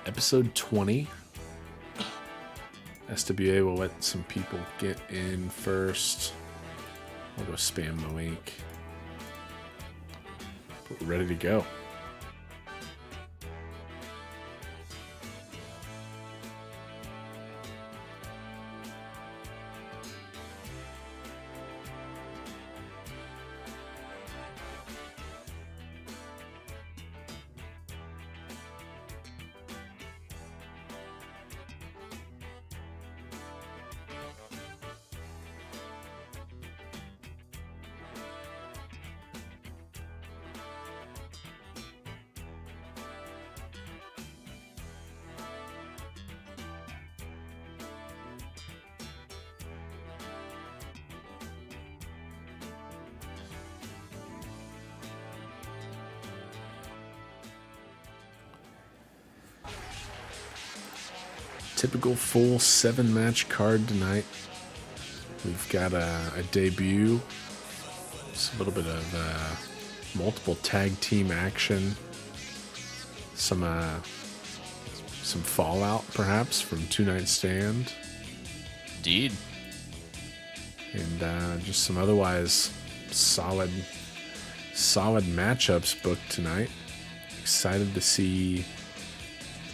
episode 20. SWA will let some people get in first. I'll go spam the link. But we're ready to go. Typical full 7-match card tonight. We've got a debut. Just a little bit of multiple tag team action. Some fallout perhaps from 2-Night Stand. Indeed. And just some otherwise solid matchups booked tonight. Excited to see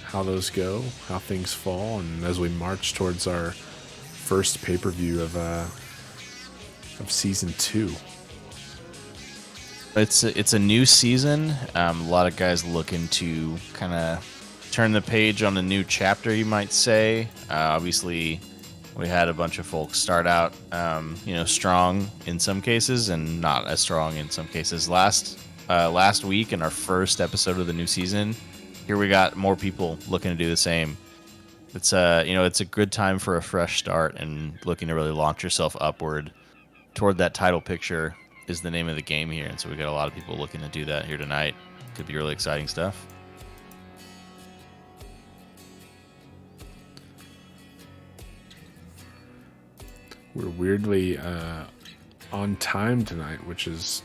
how those go, how things fall, and as we march towards our first pay-per-view of season 2. It's a new season. A lot of guys looking to kind of turn the page on a new chapter, you might say. Obviously, we had a bunch of folks start out, strong in some cases and not as strong in some cases. Last week in our first episode of the new season, here we got more people looking to do the same. It's a good time for a fresh start and looking to really launch yourself upward toward that title picture is the name of the game here. And so we got a lot of people looking to do that here tonight. Could be really exciting stuff. We're weirdly on time tonight, which is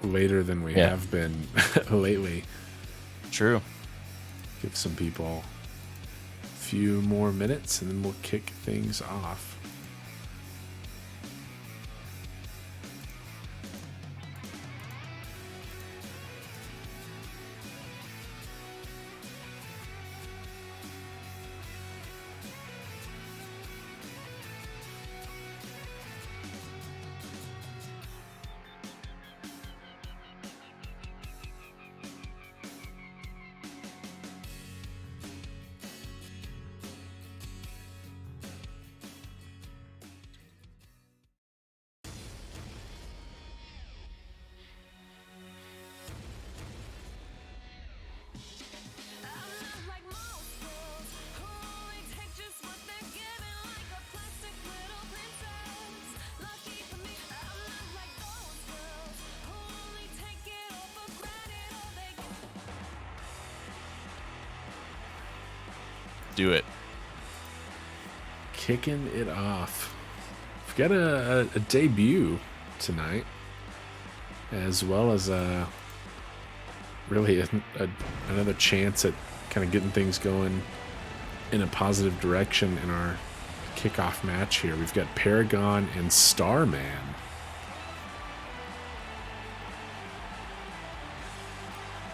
later than we have been lately. True. Give some people a few more minutes and then we'll kick things off. Do it. Kicking it off. We've got a debut tonight, as well as really another chance at kind of getting things going in a positive direction in our kickoff match here. We've got Paragon and Starman.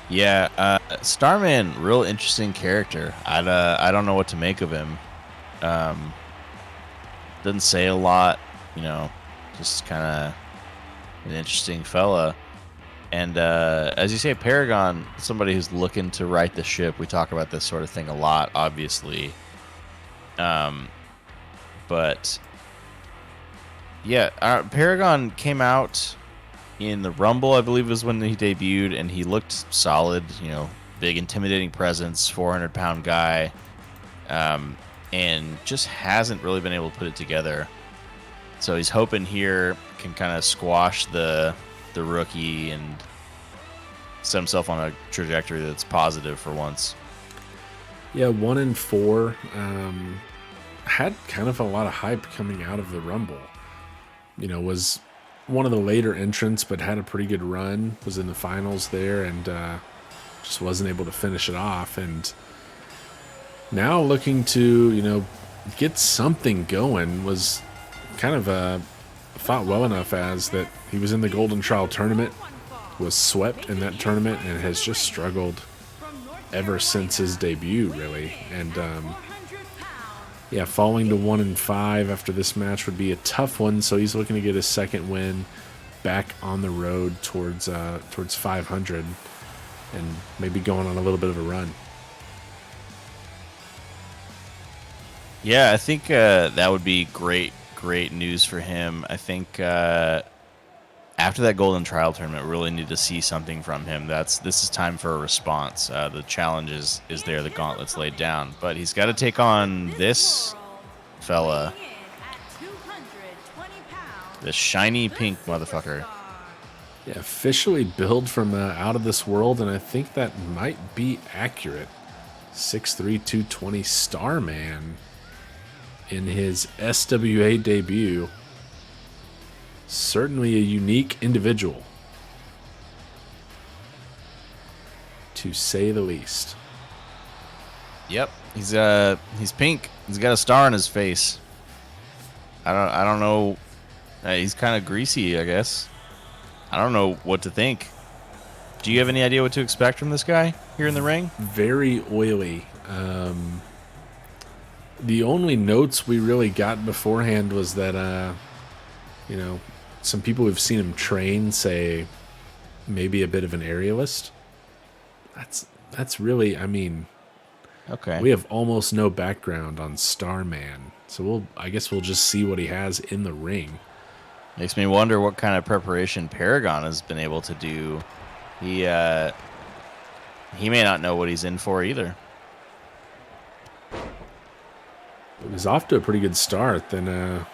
Yeah, Starman, real interesting character. I don't know what to make of him. Doesn't say a lot, just kind of an interesting fella. And as you say, Paragon, somebody who's looking to right the ship. We talk about this sort of thing a lot, obviously. But yeah, Paragon came out in the Rumble, I believe, was when he debuted, and he looked solid. Big, intimidating presence, 400-pound guy, and just hasn't really been able to put it together. So he's hoping here can kind of squash the rookie and set himself on a trajectory that's positive for once. Yeah, 1-4. Had kind of a lot of hype coming out of the Rumble. Was one of the later entrants, but had a pretty good run, was in the finals there, and just wasn't able to finish it off. And now looking to, get something going. Was kind of fought well enough as that he was in the Golden Trial tournament, was swept in that tournament, and has just struggled ever since his debut, really. And yeah, falling to 1-5 after this match would be a tough one. So he's looking to get his second win, back on the road towards 500, and maybe going on a little bit of a run. Yeah, I think that would be great news for him. I think after that Golden Trial tournament, we really need to see something from him. This is time for a response. The challenge is there, the gauntlet's laid down, but he's got to take on this fella, this shiny pink motherfucker. Yeah, officially billed from out of this world, and I think that might be accurate. 6'3", 220 Starman in his SWA debut. Certainly a unique individual, to say the least. Yep, he's pink. He's got a star on his face. I don't know. He's kind of greasy, I guess. I don't know what to think. Do you have any idea what to expect from this guy here in the ring? Very oily. The only notes we really got beforehand was that, some people who've seen him train say maybe a bit of an aerialist. That's really, okay. We have almost no background on Starman, so I guess we'll just see what he has in the ring. Makes me wonder what kind of preparation Paragon has been able to do. He may not know what he's in for either. He was off to a pretty good start. Then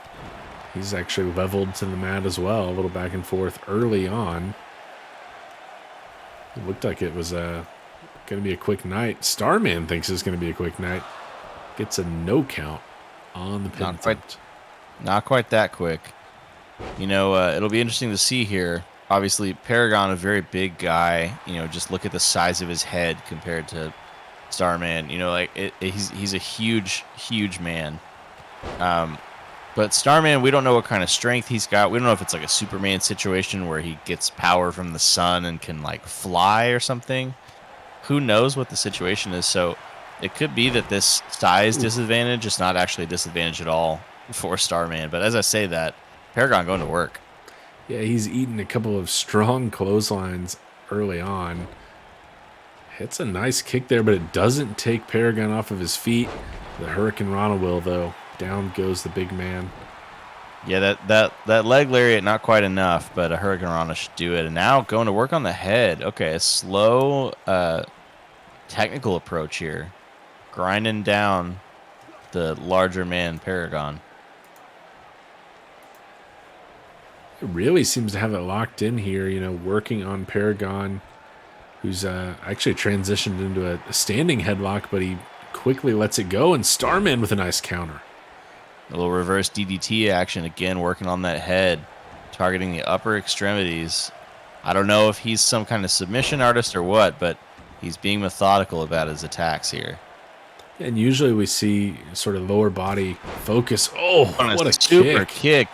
he's actually leveled to the mat as well. A little back and forth early on. It looked like it was going to be a quick night. Starman thinks it's going to be a quick night. Gets a no count on the pin attempt. Not quite that quick. It'll be interesting to see here. Obviously, Paragon, a very big guy. Just look at the size of his head compared to Starman. He's a huge man. But Starman, we don't know what kind of strength he's got. We don't know if it's like a Superman situation where he gets power from the sun and can fly or something. Who knows what the situation is? So it could be that this size disadvantage is not actually a disadvantage at all for Starman. But as I say that, Paragon going to work. Yeah, he's eaten a couple of strong clotheslines early on. Hits a nice kick there, but it doesn't take Paragon off of his feet. The Hurricane Rana will, though. Down goes the big man. Yeah, that leg lariat, not quite enough, but a Hurricane Rana should do it. And now going to work on the head. Okay, a slow technical approach here. Grinding down the larger man, Paragon. It really seems to have it locked in here, working on Paragon, who's actually transitioned into a standing headlock, but he quickly lets it go, and Starman with a nice counter. A little reverse DDT action again, working on that head, targeting the upper extremities. I don't know if he's some kind of submission artist or what, but he's being methodical about his attacks here. And usually we see sort of lower body focus. Oh, what a super kick.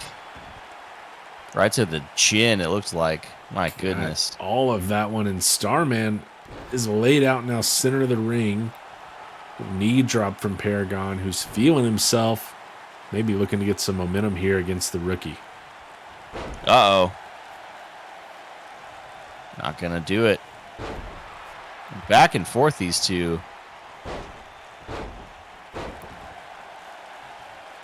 Right to the chin, it looked like. My goodness. Got all of that one, and Starman is laid out now, center of the ring. Knee drop from Paragon, who's feeling himself. Maybe looking to get some momentum here against the rookie. Uh-oh. Not going to do it. Back and forth, these two.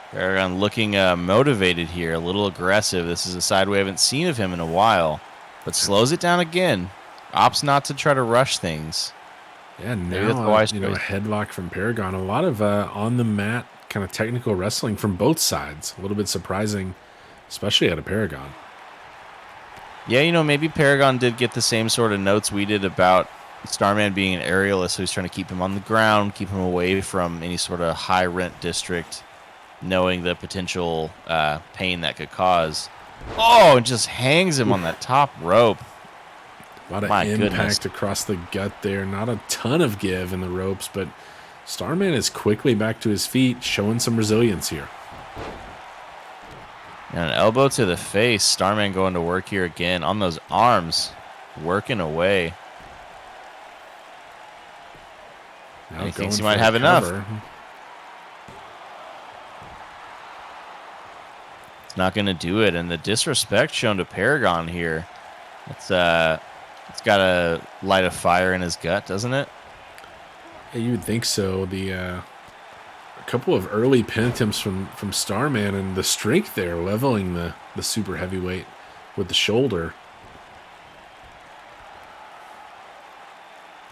Paragon looking motivated here, a little aggressive. This is a side we haven't seen of him in a while, but slows it down again. Opts not to try to rush things. Yeah, now a headlock from Paragon. A lot of on the mat kind of technical wrestling from both sides. A little bit surprising, especially out of Paragon. Yeah, maybe Paragon did get the same sort of notes we did about Starman being an aerialist, so he's trying to keep him on the ground, keep him away from any sort of high rent district, knowing the potential pain that could cause. Oh, and just hangs him on that top rope. A lot of impact across the gut there. Not a ton of give in the ropes, but Starman is quickly back to his feet, showing some resilience here. And an elbow to the face. Starman going to work here again on those arms, working away. Now he thinks he might have enough. It's not going to do it, and the disrespect shown to Paragon here. It's got to light a fire in his gut, doesn't it? Yeah, you would think so. A couple of early pin attempts from Starman, and the strength there, leveling the super heavyweight with the shoulder.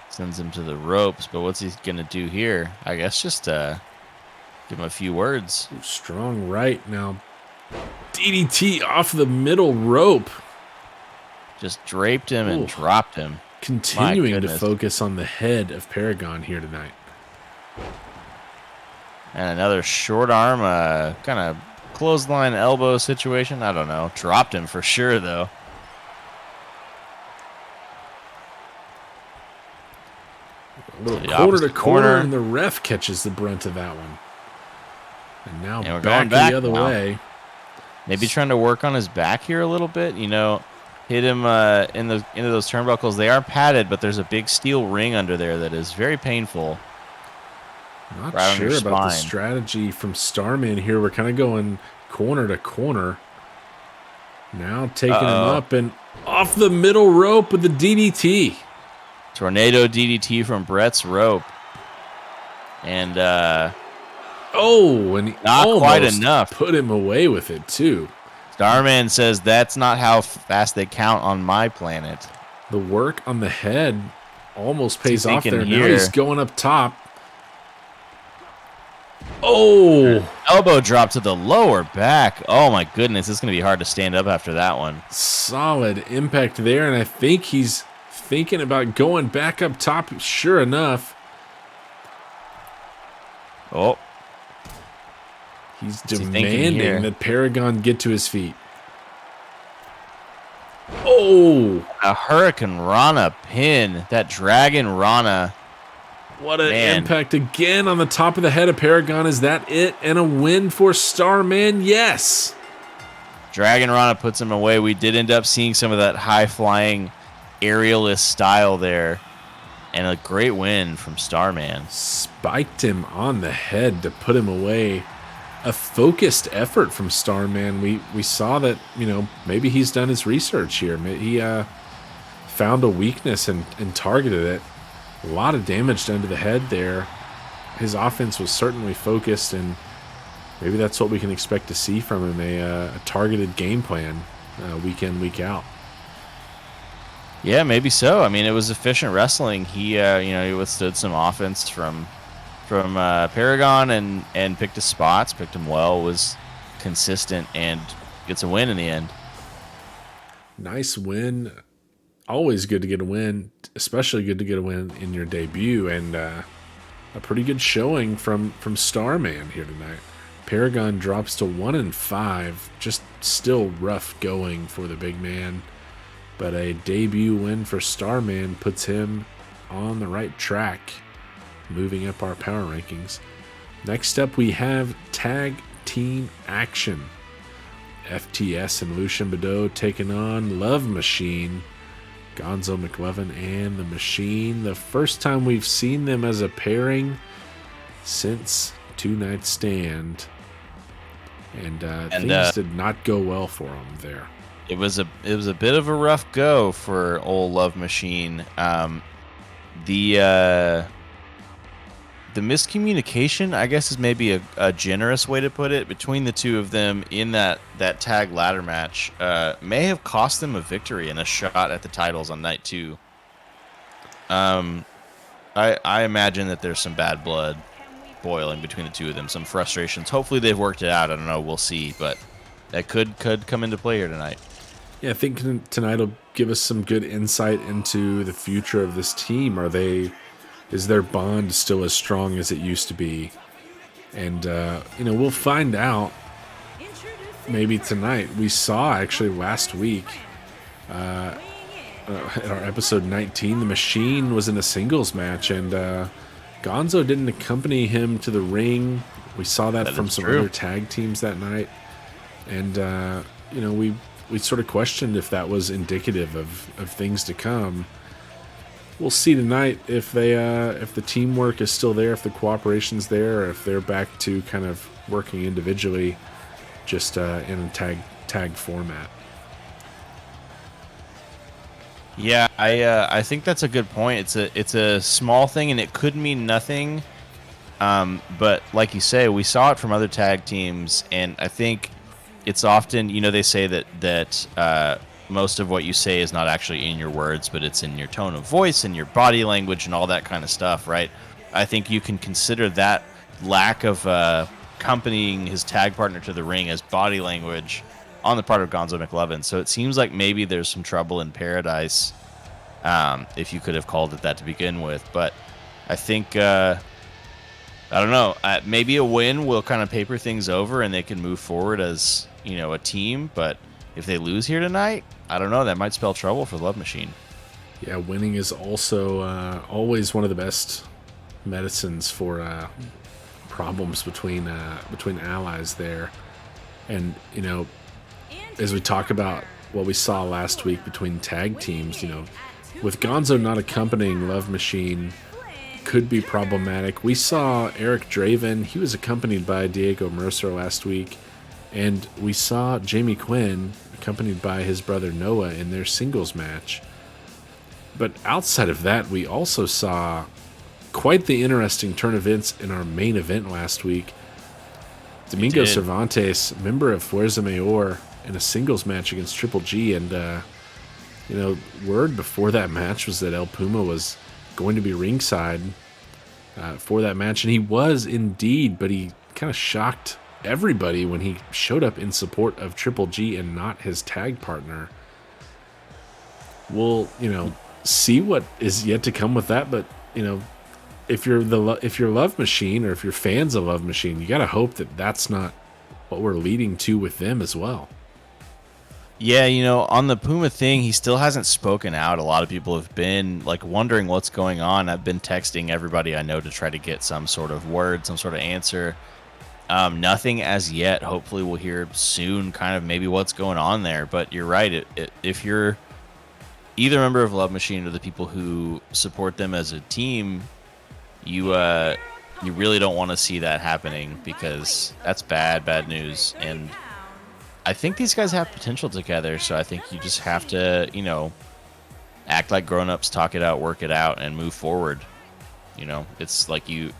Sends him to the ropes, but what's he going to do here? I guess just give him a few words. Strong right now. DDT off the middle rope. Just draped him and dropped him. Continuing to focus on the head of Paragon here tonight. And another short arm, kind of clothesline elbow situation. I don't know. Dropped him for sure, though. A little quarter to corner, and the ref catches the brunt of that one. And now we're back the other way. Maybe trying to work on his back here a little bit. You know, hit him into those turnbuckles. They are padded, but there's a big steel ring under there that is very painful. Not sure about the strategy from Starman here. We're kind of going corner to corner. Now taking him up and off the middle rope with the DDT. Tornado DDT from Brett's rope. And and he not quite enough. Put him away with it too. Starman says that's not how fast they count on my planet. The work on the head almost pays off there. Now he's going up top. Elbow drop to the lower back. Oh my goodness, it's going to be hard to stand up after that one. Solid impact there, and I think he's thinking about going back up top. Sure enough. He's demanding that Paragon get to his feet. A Hurricane Rana pin. That Dragon Rana. What an impact again on the top of the head of Paragon. Is that it? And a win for Starman? Yes. Dragon Rana puts him away. We did end up seeing some of that high-flying aerialist style there. And a great win from Starman. Spiked him on the head to put him away. A focused effort from Starman. We saw that, maybe he's done his research here. He found a weakness and targeted it. A lot of damage done to the head there. His offense was certainly focused, and maybe that's what we can expect to see from him, a targeted game plan week in, week out. Yeah, maybe so. I mean, it was efficient wrestling. He he withstood some offense from Paragon and picked his spots, picked him well, was consistent, and gets a win in the end. Nice win. Always good to get a win, especially good to get a win in your debut, and a pretty good showing from Starman here tonight. Paragon drops to 1-5, just still rough going for the big man, but a debut win for Starman puts him on the right track, moving up our power rankings. Next up, we have tag team action. FTS and Lucien Badeau taking on Love Machine. Gonzo McLovin and the Machine. The first time we've seen them as a pairing since Two Night Stand. And things did not go well for them there. It was a bit of a rough go for old Love Machine. The miscommunication, I guess, is maybe a generous way to put it, between the two of them in that tag ladder match may have cost them a victory and a shot at the titles on night 2. I imagine that there's some bad blood boiling between the two of them, some frustrations. Hopefully they've worked it out. I don't know. We'll see, but that could come into play here tonight. Yeah, I think tonight will give us some good insight into the future of this team. Is their bond still as strong as it used to be? And, we'll find out maybe tonight. We saw actually last week in our episode 19, the Machine was in a singles match, and Gonzo didn't accompany him to the ring. We saw that from some true. other tag teams that night. And, we sort of questioned if that was indicative of things to come. We'll see tonight if the teamwork is still there, if the cooperation's there, or if they're back to kind of working individually, just in a tag format. Yeah, I think that's a good point. It's a small thing, and it could mean nothing. But like you say, we saw it from other tag teams, and I think it's often, they say that most of what you say is not actually in your words, but it's in your tone of voice and your body language and all that kind of stuff, right? I think you can consider that lack of accompanying his tag partner to the ring as body language on the part of Gonzo McLovin. So it seems like maybe there's some trouble in paradise, if you could have called it that to begin with. But I think, I don't know, maybe a win will kind of paper things over and they can move forward as, a team. But if they lose here tonight, I don't know, that might spell trouble for Love Machine. Yeah, winning is also always one of the best medicines for problems between allies there. And, as we talk about what we saw last week between tag teams, with Gonzo not accompanying Love Machine could be problematic. We saw Eric Draven. He was accompanied by Diego Mercer last week. And we saw Jamie Quinn accompanied by his brother Noah in their singles match. But outside of that, we also saw quite the interesting turn of events in our main event last week. Domingo Cervantes, member of Fuerza Mayor, in a singles match against Triple G. And, word before that match was that El Puma was going to be ringside for that match. And he was indeed, but he kind of shocked everybody when he showed up in support of Triple G and not his tag partner. We'll, see what is yet to come with that. But, if you're Love Machine, or if you're fans of Love Machine, you got to hope that that's not what we're leading to with them as well. Yeah, on the Puma thing, he still hasn't spoken out. A lot of people have been wondering what's going on. I've been texting everybody I know to try to get some sort of word, some sort of answer. Nothing as yet. Hopefully we'll hear soon kind of maybe what's going on there. But you're right. If you're either a member of Love Machine or the people who support them as a team, you really don't want to see that happening, because that's bad news. And I think these guys have potential together, so I think you just have to, act like grown-ups, talk it out, work it out, and move forward. It's like you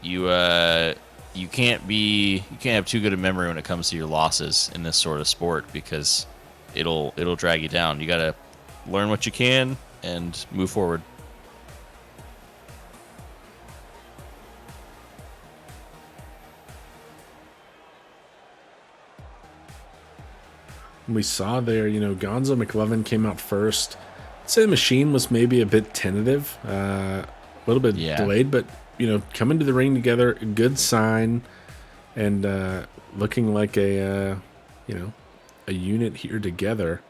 can't have too good a memory when it comes to your losses in this sort of sport, because it'll drag you down. You got to learn what you can and move forward. We saw there, Gonzo McLovin came out first. I'd say the Machine was maybe a bit tentative, a little bit delayed, but, coming to the ring together, a good sign, and looking like a unit here together.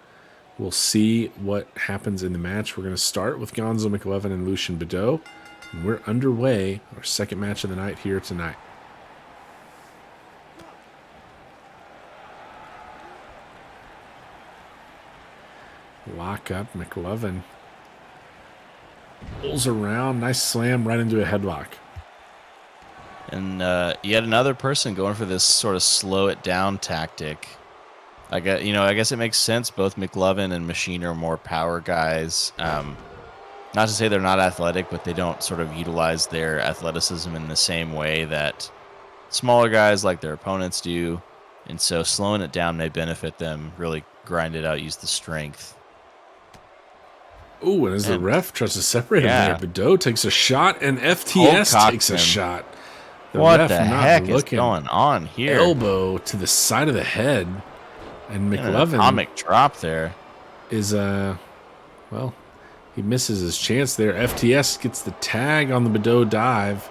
We'll see what happens in the match. We're going to start with Gonzo McLovin and Lucien Bedeau, and we're underway, our second match of the night here tonight. Lock up, McLovin pulls around, nice slam right into a headlock. And yet another person going for this sort of slow it down tactic. I guess it makes sense. Both McLovin and Machine are more power guys. Not to say they're not athletic, but they don't sort of utilize their athleticism in the same way that smaller guys like their opponents do. And so slowing it down may benefit them, really grind it out, use the strength. Ooh, and as the ref tries to separate him there, Bedeau takes a shot, and FTS takes a shot. What the heck is going on here? Elbow to the side of the head, and McLovin... atomic drop there. Is, he misses his chance there. FTS gets the tag on the Bedeau dive.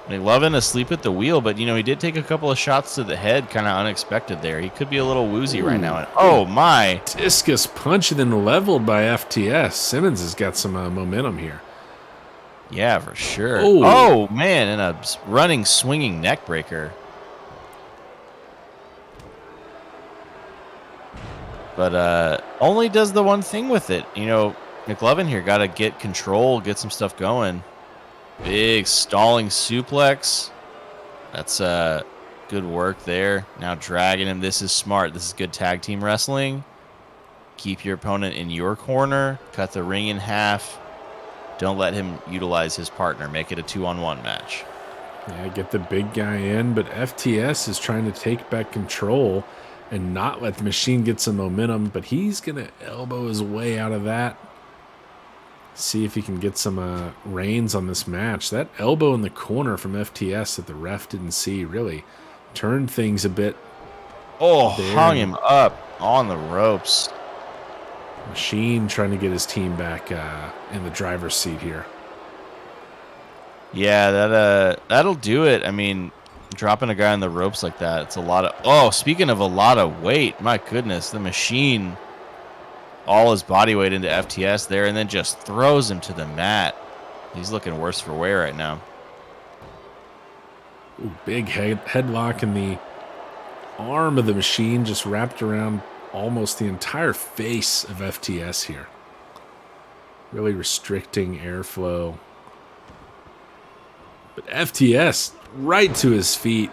McLovin asleep at the wheel, but, he did take a couple of shots to the head, kind of unexpected there. He could be a little woozy right now. And, oh, my. Discus punch, and then leveled by FTS. Simmons has got some momentum here. Yeah, for sure. Oh, Oh, man, and a running, swinging neck breaker. But only does the one thing with it. You know, McLovin here got to get control, get some stuff going. Big stalling suplex. That's good work there. Now dragging him. This is smart. This is good tag team wrestling. Keep your opponent in your corner. Cut the ring in half. Don't let him utilize his partner. Make it a 2-on-1 match. yeah, get the big guy in, but FTS is trying to take back control and not let the Machine get some momentum, but he's going to elbow his way out of that. See if he can get some reins on this match. That elbow in the corner from FTS that the ref didn't see really turned things a bit. Oh, hung him up on the ropes. Machine trying to get his team back in the driver's seat here. Yeah, that'll do it. I mean, dropping a guy on the ropes like that, it's a lot of... Oh, speaking of a lot of weight, my goodness, the Machine, all his body weight into FTS there, and then just throws him to the mat. He's looking worse for wear right now. Ooh, big headlock in the arm of the Machine, just wrapped around almost the entire face of FTS here. Really restricting airflow. But FTS, right to his feet,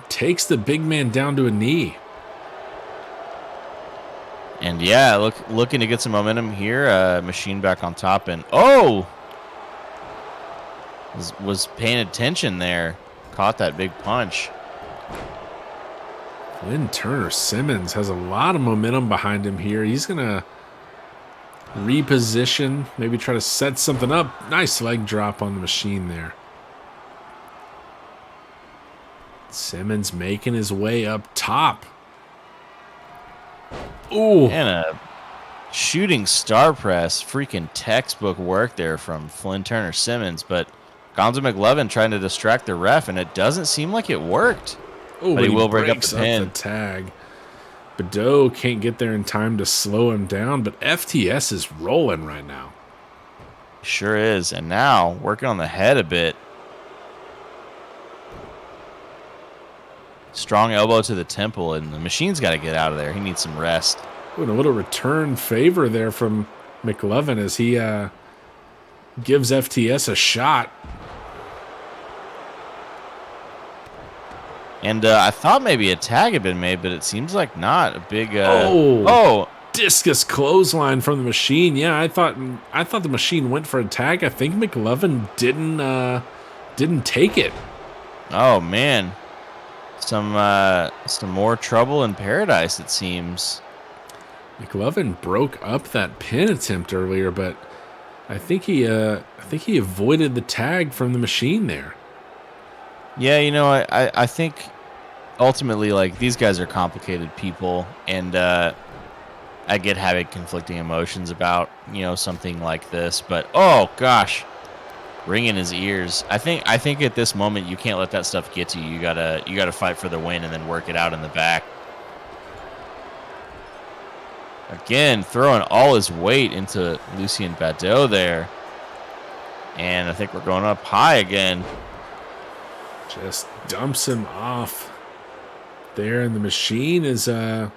takes the big man down to a knee. And yeah, looking to get some momentum here. Machine back on top, and oh! Was paying attention there. Caught that big punch. Lynn Turner Simmons has a lot of momentum behind him here. He's going to reposition, maybe try to set something up. Nice leg drop on the Machine there. Simmons making his way up top. Ooh. And a shooting star press. Freaking textbook work there from Flynn Turner Simmons. But Gonzo McLovin trying to distract the ref, and it doesn't seem like it worked. Oh, but he will break up breaks the pin. The tag. Badeau can't get there in time to slow him down, but FTS is rolling right now. Sure is. And now working on the head a bit. Strong elbow to the temple, and the Machine's got to get out of there. He needs some rest. Ooh, and a little return favor there from McLovin as he gives FTS a shot. And I thought maybe a tag had been made, but it seems like not. A big discus clothesline from the Machine. Yeah, I thought the Machine went for a tag. I think McLovin didn't take it. Oh man. Some more trouble in paradise, it seems. McLovin broke up that pin attempt earlier, but I think he avoided the tag from the Machine there. Yeah, you know, I think ultimately, like, these guys are complicated people, and I get having conflicting emotions about, you know, something like this. But oh gosh, ringing his ears. I think at this moment you can't let that stuff get to you. You gotta fight for the win and then work it out in the back. Again, throwing all his weight into Lucien Badeau there, and I think we're going up high again. Just dumps him off there, and the Machine is there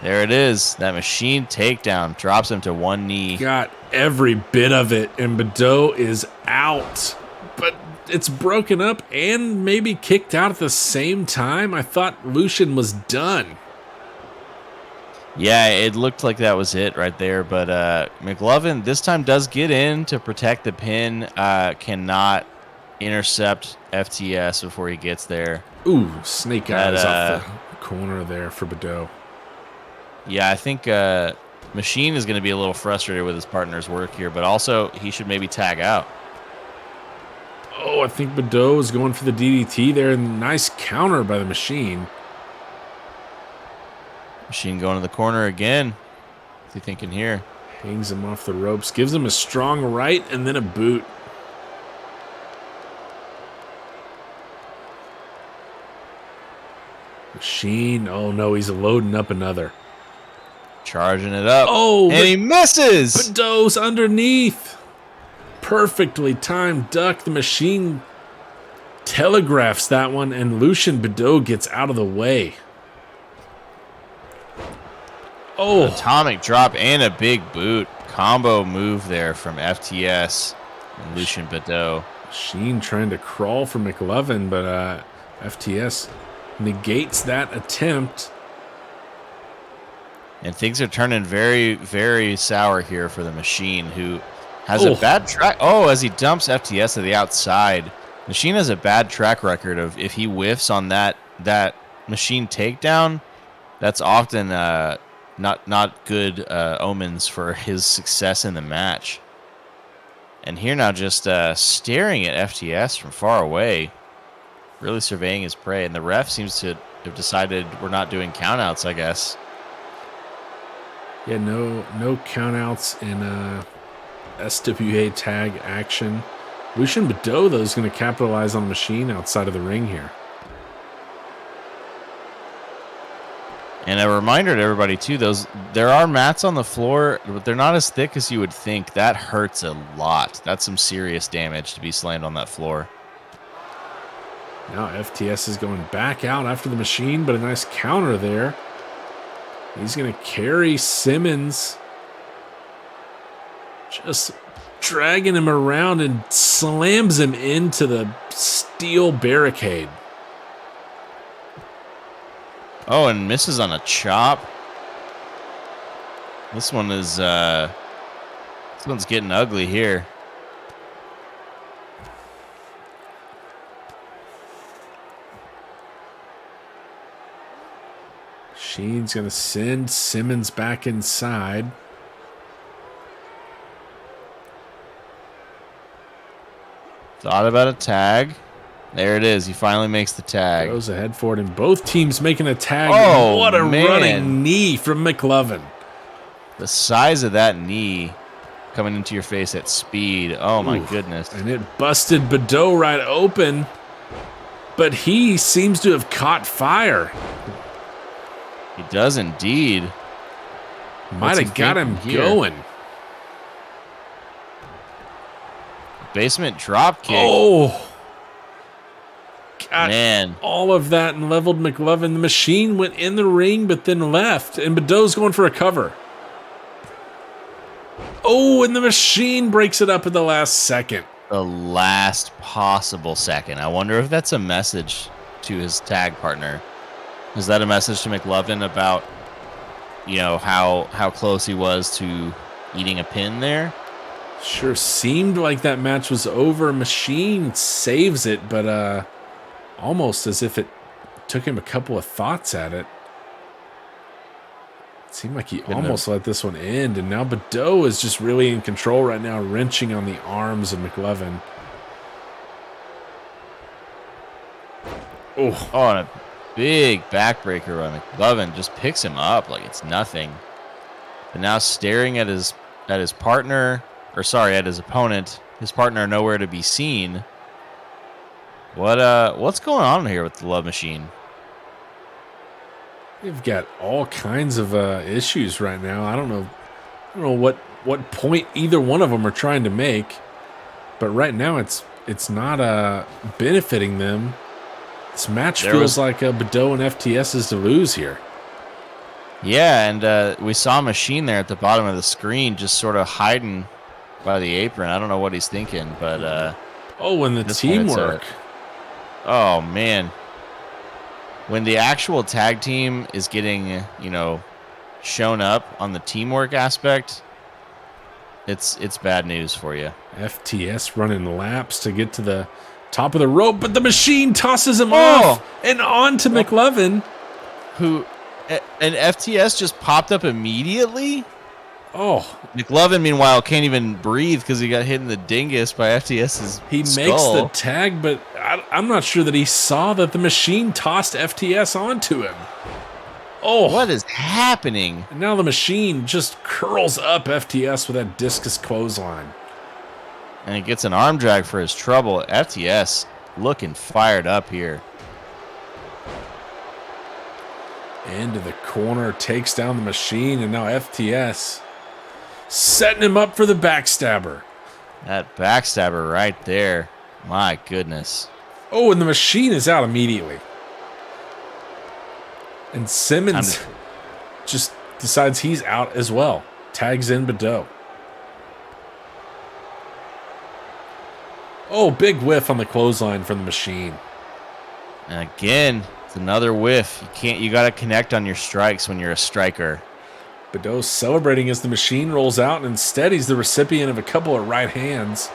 it is. That Machine takedown drops him to one knee. Got every bit of it, and Badeau is out. But it's broken up and maybe kicked out at the same time. I thought Lucien was done. Yeah, it looked like that was it right there. But McLovin this time does get in to protect the pin. Cannot intercept FTS before he gets there. Ooh, snake eyes off the corner there for Badeau. Yeah, I think Machine is going to be a little frustrated with his partner's work here, but also he should maybe tag out. Oh, I think Badeau is going for the DDT there, and nice counter by the Machine. Machine going to the corner again. What's he thinking here? Hangs him off the ropes, gives him a strong right, and then a boot. Machine, oh no, he's loading up another. Charging it up. Oh, and he misses. Badeau's underneath. perfectly timed duck. The machine telegraphs that one, and Lucien Bedeau gets out of the way. Oh, Atomic drop and a big boot. Combo move there from FTS and Lucien Bedeau. Machine trying to crawl for McLovin, but FTS negates that attempt. And things are turning very, very sour here for the Machine, who has a bad track. Oh, as he dumps FTS to the outside. Machine has a bad track record of if he whiffs on that Machine takedown, that's often not good omens for his success in the match. And here now just staring at FTS from far away, really surveying his prey. And the ref seems to have decided we're not doing countouts, I guess. Yeah, no countouts in SWA tag action. Lucien Bedeau, though, is going to capitalize on the Machine outside of the ring here. And a reminder to everybody, too, there are mats on the floor, but they're not as thick as you would think. That hurts a lot. That's some serious damage to be slammed on that floor. Now FTS is going back out after the Machine, but a nice counter there. He's going to carry Simmons. Just dragging him around and slams him into the steel barricade. Oh, and misses on a chop. This one's getting ugly here. Sheen's going to send Simmons back inside. Thought about a tag. There it is. He finally makes the tag. Goes ahead for it, and both teams making a tag. Oh, what a man. running knee from McLovin. The size of that knee coming into your face at speed. Oh, my goodness. And it busted Bedeau right open, but he seems to have caught fire. He does indeed. Might have got him going. Basement drop kick. Oh. Got man. all of that and leveled McLovin. The Machine went in the ring, but then left, and Bedeau's going for a cover. Oh, and the Machine breaks it up at the last second. The last possible second. I wonder if that's a message to his tag partner. Is that a message to McLovin about, how close he was to eating a pin there? Sure seemed like that match was over. Machine saves it, but almost as if it took him a couple of thoughts at it. It seemed like he almost let this one end, and now Bedeau is just really in control right now, wrenching on the arms of McLovin. Oh, and a big backbreaker on McLovin just picks him up like it's nothing. But now staring at his partner, at his opponent, his partner nowhere to be seen. What's going on here with the Love Machine? they've got all kinds of issues right now. I don't know what point either one of them are trying to make, but right now it's not benefiting them. This match feels like Bedeau and FTS is to lose here. Yeah, and we saw Machine there at the bottom of the screen just sort of hiding by the apron. I don't know what he's thinking, but... and the teamwork. Oh, man. When the actual tag team is getting, shown up on the teamwork aspect, it's bad news for you. FTS running laps to get to the top of the rope, but the Machine tosses him off and on to McLovin. And FTS just popped up immediately? Oh. McLovin, meanwhile, can't even breathe because he got hit in the dingus by FTS's He skull. makes the tag, but I'm not sure that he saw that the Machine tossed FTS onto him. Oh. What is happening? And now the Machine just curls up FTS with that discus clothesline. And he gets an arm drag for his trouble. FTS looking fired up here. Into the corner, takes down the Machine, and now FTS setting him up for the backstabber. That backstabber right there. My goodness. Oh, and the Machine is out immediately. And Simmons just decides he's out as well. Tags in Badeau. Oh, big whiff on the clothesline from the Machine. And again, it's another whiff. You got to connect on your strikes when you're a striker. Badeau celebrating as the Machine rolls out, and instead he's the recipient of a couple of right hands.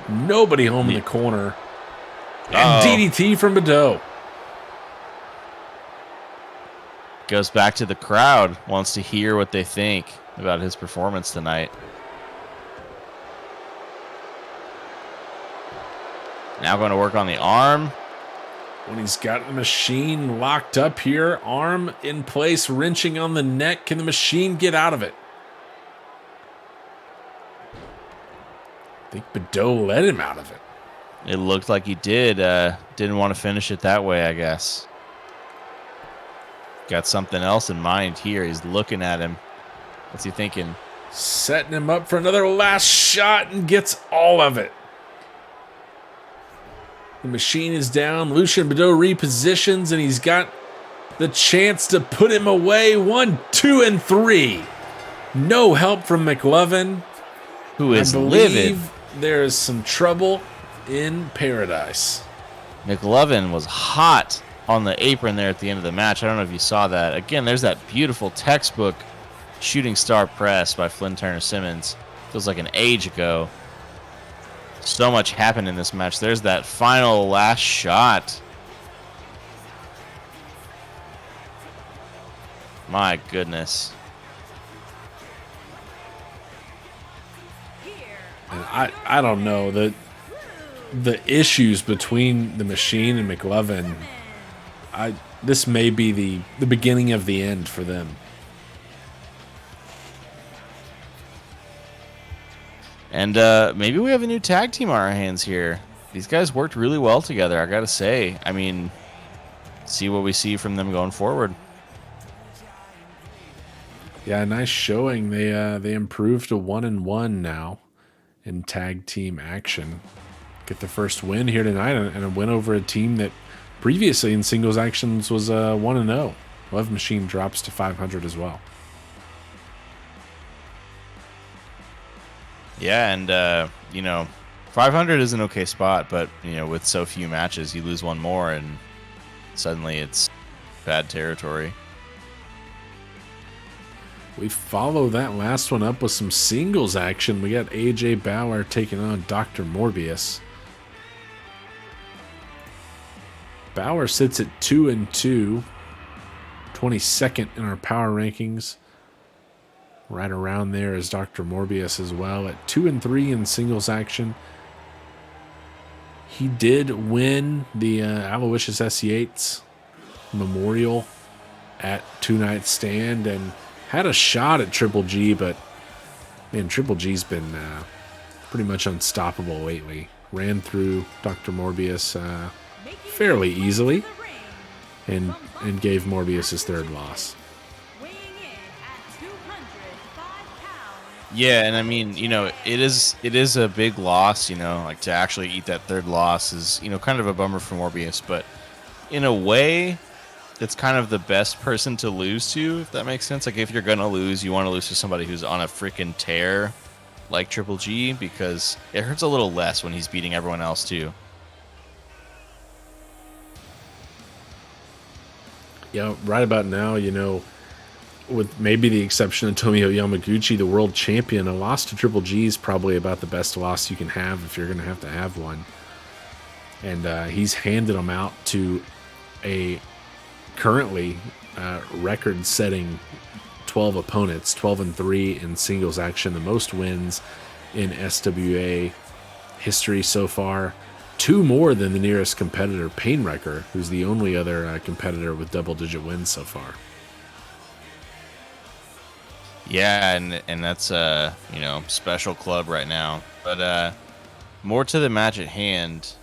Nobody home in the corner. And DDT from Badeau. Goes back to the crowd, wants to hear what they think about his performance tonight. Now going to work on the arm. When he's got the Machine locked up here, arm in place, wrenching on the neck. Can the Machine get out of it? I think Badeau let him out of it. It looked like he did. Didn't want to finish it that way, I guess. Got something else in mind here. He's looking at him. What's he thinking? Setting him up for another last shot and gets all of it. The Machine is down. Lucien Badeau repositions, and he's got the chance to put him away. 1, 2, and 3. No help from McLovin. Who is livid. There is some trouble in paradise. McLovin was hot on the apron there at the end of the match. I don't know if you saw that. Again, there's that beautiful textbook shooting star press by Flynn Turner Simmons. Feels like an age ago. So much happened in this match. There's that final last shot. My goodness. And I don't know. The issues between the Machine and McLovin, this may be the beginning of the end for them. And maybe we have a new tag team on our hands here. These guys worked really well together, I gotta say. I mean, see what we see from them going forward. Yeah, nice showing. They improved to 1-1 now in tag team action. Get the first win here tonight, and a win over a team that previously in singles actions was 1-0. Love Machine drops to 500 as well. Yeah, and, 500 is an okay spot, but, with so few matches, you lose one more, and suddenly it's bad territory. We follow that last one up with some singles action. We got AJ Bauer taking on Dr. Morbius. Bauer sits at 2-2, 22nd in our power rankings. Right around there is Dr. Morbius as well at 2-3 in singles action. He did win the Aloysius S. Memorial at Two Night Stand and had a shot at Triple G, but man, Triple G's been pretty much unstoppable lately. Ran through Dr. Morbius fairly easily and gave Morbius his third loss. Yeah, and I mean, it is a big loss, like to actually eat that third loss is, kind of a bummer for Morbius, but in a way, it's kind of the best person to lose to, if that makes sense. Like, if you're going to lose, you want to lose to somebody who's on a freaking tear like Triple G, because it hurts a little less when he's beating everyone else, too. Yeah, right about now, with maybe the exception of Tomoyo Yamaguchi, the world champion, a loss to Triple G is probably about the best loss you can have if you're going to have one. And he's handed them out to a currently record-setting 12 opponents, 12-3 in singles action, the most wins in SWA history so far. 2 more than the nearest competitor, Painwrecker, who's the only other competitor with double-digit wins so far. Yeah, and that's a special club right now. But more to the match at hand.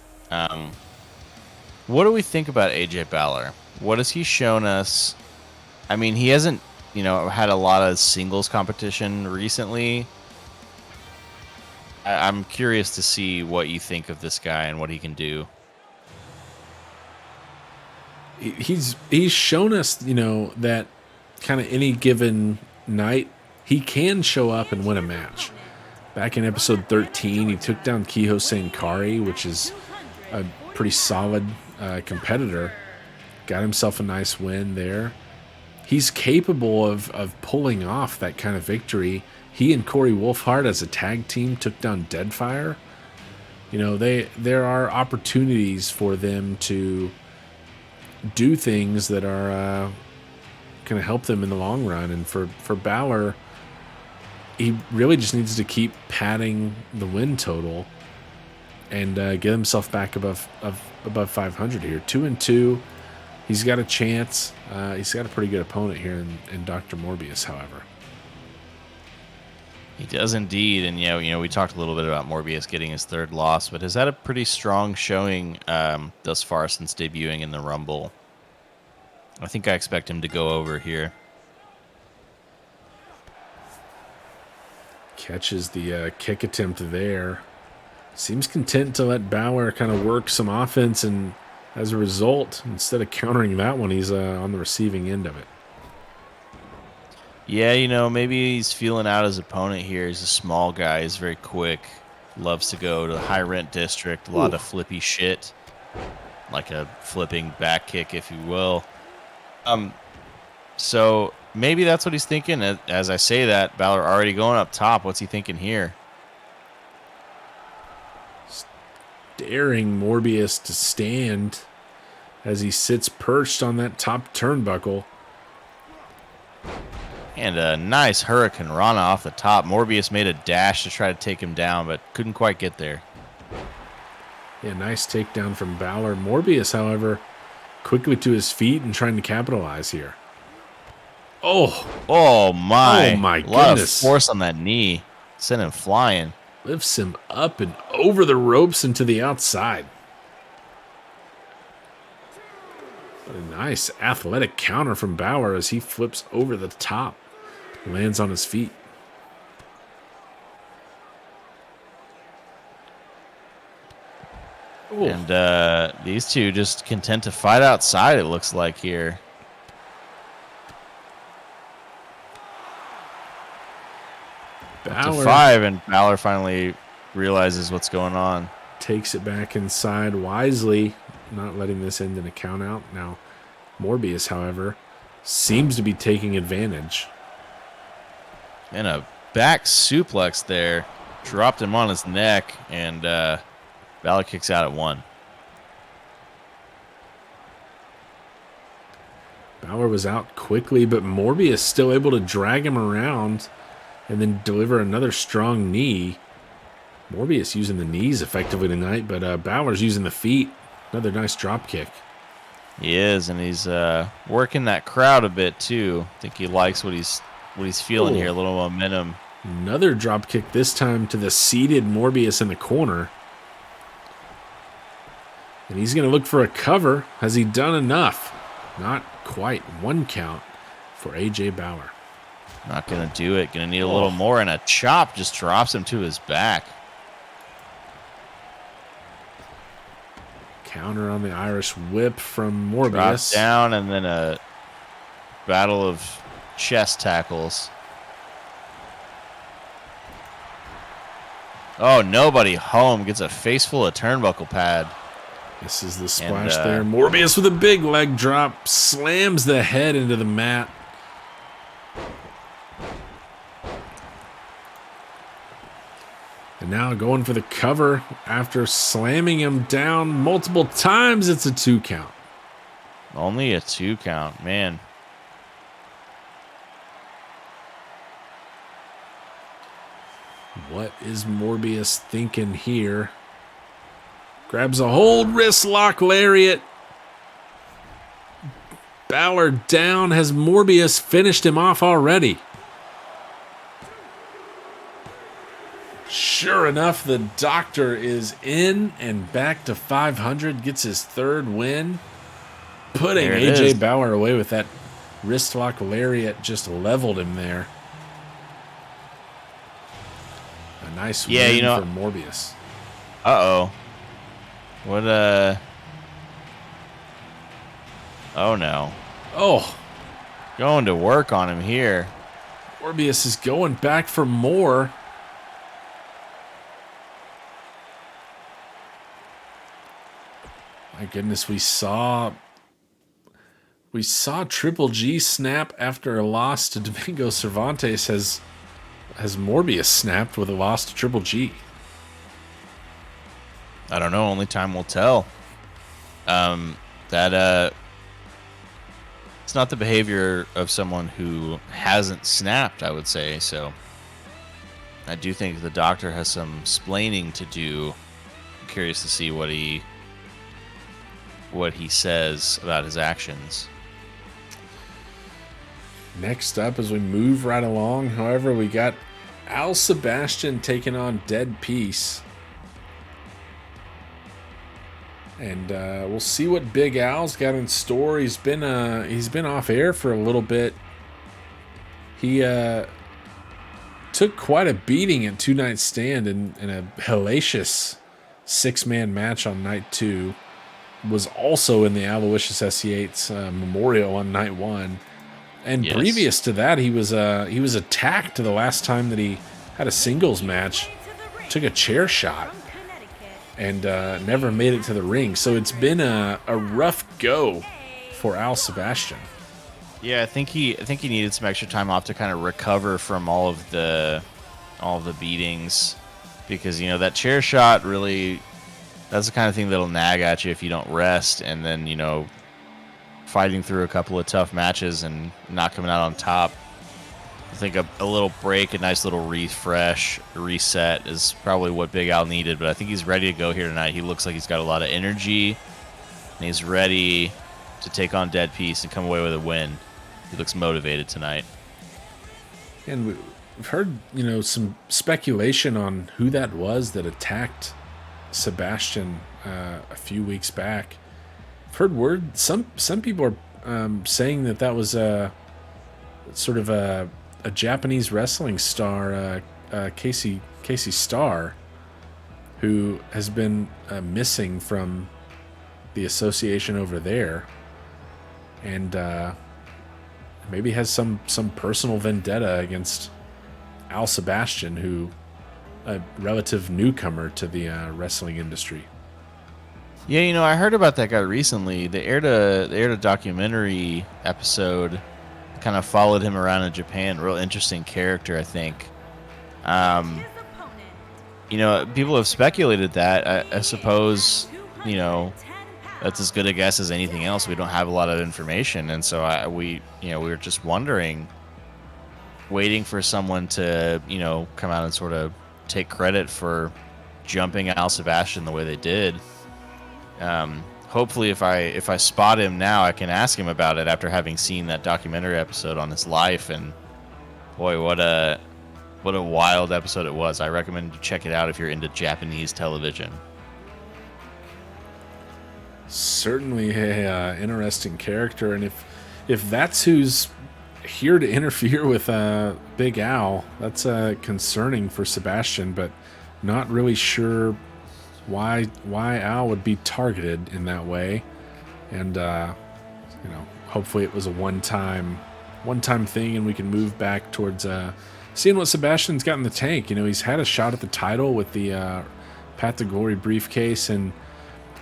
What do we think about AJ Bauer? What has he shown us? I mean, he hasn't had a lot of singles competition recently. I'm curious to see what you think of this guy and what he can do. He's shown us, that kind of any given night he can show up and win a match. Back in episode 13, he took down Kiho Sankari, which is a pretty solid competitor. Got himself a nice win there. He's capable of pulling off that kind of victory. He and Corey Wolfhard as a tag team took down Deadfire. There are opportunities for them to do things that are going to help them in the long run. And for Balor, he really just needs to keep padding the win total and get himself back above 500 here. 2-2. He's got a chance. He's got a pretty good opponent here in Dr. Morbius, however. He does indeed, and we talked a little bit about Morbius getting his third loss, but has had a pretty strong showing thus far since debuting in the Rumble. I think I expect him to go over here. Catches the kick attempt there. Seems content to let Balor kind of work some offense, and as a result, instead of countering that one, he's on the receiving end of it. Yeah, maybe he's feeling out his opponent here. He's a small guy. He's very quick. Loves to go to the high rent district. A lot of flippy shit. Like a flipping back kick, if you will. So maybe that's what he's thinking. As I say that, Balor already going up top. What's he thinking here? Daring Morbius to stand as he sits perched on that top turnbuckle. And a nice Hurricane Rana off the top. Morbius made a dash to try to take him down, but couldn't quite get there. Yeah, nice takedown from Balor. Morbius, however, quickly to his feet and trying to capitalize here. Oh my goodness. A lot of force on that knee. Sent him flying. Lifts him up and over the ropes and to the outside. What a nice athletic counter from Balor as he flips over the top. Lands on his feet. Ooh. And these two just content to fight outside, it looks like here. Up to 5, and Balor finally realizes what's going on. Takes it back inside wisely, not letting this end in a count out. Now, Morbius, however, seems to be taking advantage. And a back suplex there. Dropped him on his neck, and Balor kicks out at 1. Balor was out quickly, but Morbius still able to drag him around and then deliver another strong knee. Morbius using the knees effectively tonight, but Balor's using the feet. Another nice drop kick. He is, and he's working that crowd a bit too. I think he likes what he's feeling here. A little momentum. Another drop kick, this time to the seated Morbius in the corner. And he's going to look for a cover. Has he done enough? Not quite. 1 count for AJ Balor. Not going to do it. Going to need a little more, and a chop just drops him to his back. Counter on the Irish whip from Morbius. Drops down, and then a battle of chest tackles. Oh, nobody home. Gets a face full of turnbuckle pad. This is the splash there. Morbius with a big leg drop. Slams the head into the mat. And now going for the cover after slamming him down multiple times. It's a 2 count. Only a 2 count, man. What is Morbius thinking here? Grabs a hold, wrist lock lariat. Balor down. Has Morbius finished him off already? Sure enough, the doctor is in and back to 500. Gets his 3rd win. Putting AJ Balor away with that wrist lock lariat. Just leveled him there. nice Yeah, win you know. for Morbius. Uh-oh. What, Oh, no. Oh, Going to work on him here. Morbius is going back for more. My goodness, we saw Triple G snap after a loss to Domingo Cervantes. Has Morbius snapped with a loss to Triple G? I don't know. Only time will tell. It's not the behavior of someone who hasn't snapped, I would say. So I do think the doctor has some splaining to do. I'm curious to see what he says about his actions. Next up, as we move right along, however, we got Al Sebastian taking on Dead Peace. And we'll see what Big Al's got in store. He's been off air for a little bit. He took quite a beating at Two Night Stand in a hellacious 6-man match on night 2. Was also in the Aloysius SC8's Memorial on night 1. And Yes. Previous to that, he was attacked the last time that he had a singles match. Took a chair shot and never made it to the ring. So it's been a rough go for Al Sebastian. Yeah, I think he needed some extra time off to kind of recover from all of the beatings, because that chair shot really, that's the kind of thing that'll nag at you if you don't rest, and then fighting through a couple of tough matches and not coming out on top. I think a little break, a nice little refresh, reset is probably what Big Al needed, but I think he's ready to go here tonight. He looks like he's got a lot of energy, and he's ready to take on Dead Peace and come away with a win. He looks motivated tonight. And we've heard, some speculation on who that was that attacked Sebastian a few weeks back. I've heard word, some people are saying that was sort of a Japanese wrestling star, Casey Starr, who has been missing from the association over there, and maybe has some personal vendetta against Al Sebastian, who a relative newcomer to the wrestling industry. Yeah, I heard about that guy recently. They aired a documentary episode, kind of followed him around in Japan. Real interesting character, I think. People have speculated that. I suppose, that's as good a guess as anything else. We don't have a lot of information, and so we were just wondering, waiting for someone to come out and sort of take credit for jumping Al Sebastian the way they did. Hopefully, if I spot him now, I can ask him about it after having seen that documentary episode on his life. And boy, what a wild episode it was. I recommend you check it out if you're into Japanese television. Certainly a interesting character, and if that's who's here to interfere with Big Al, that's concerning for Sebastian, but not really sure why Al would be targeted in that way. And hopefully it was a one-time thing, and we can move back towards seeing what Sebastian's got in the tank. He's had a shot at the title with the Path to Glory briefcase, and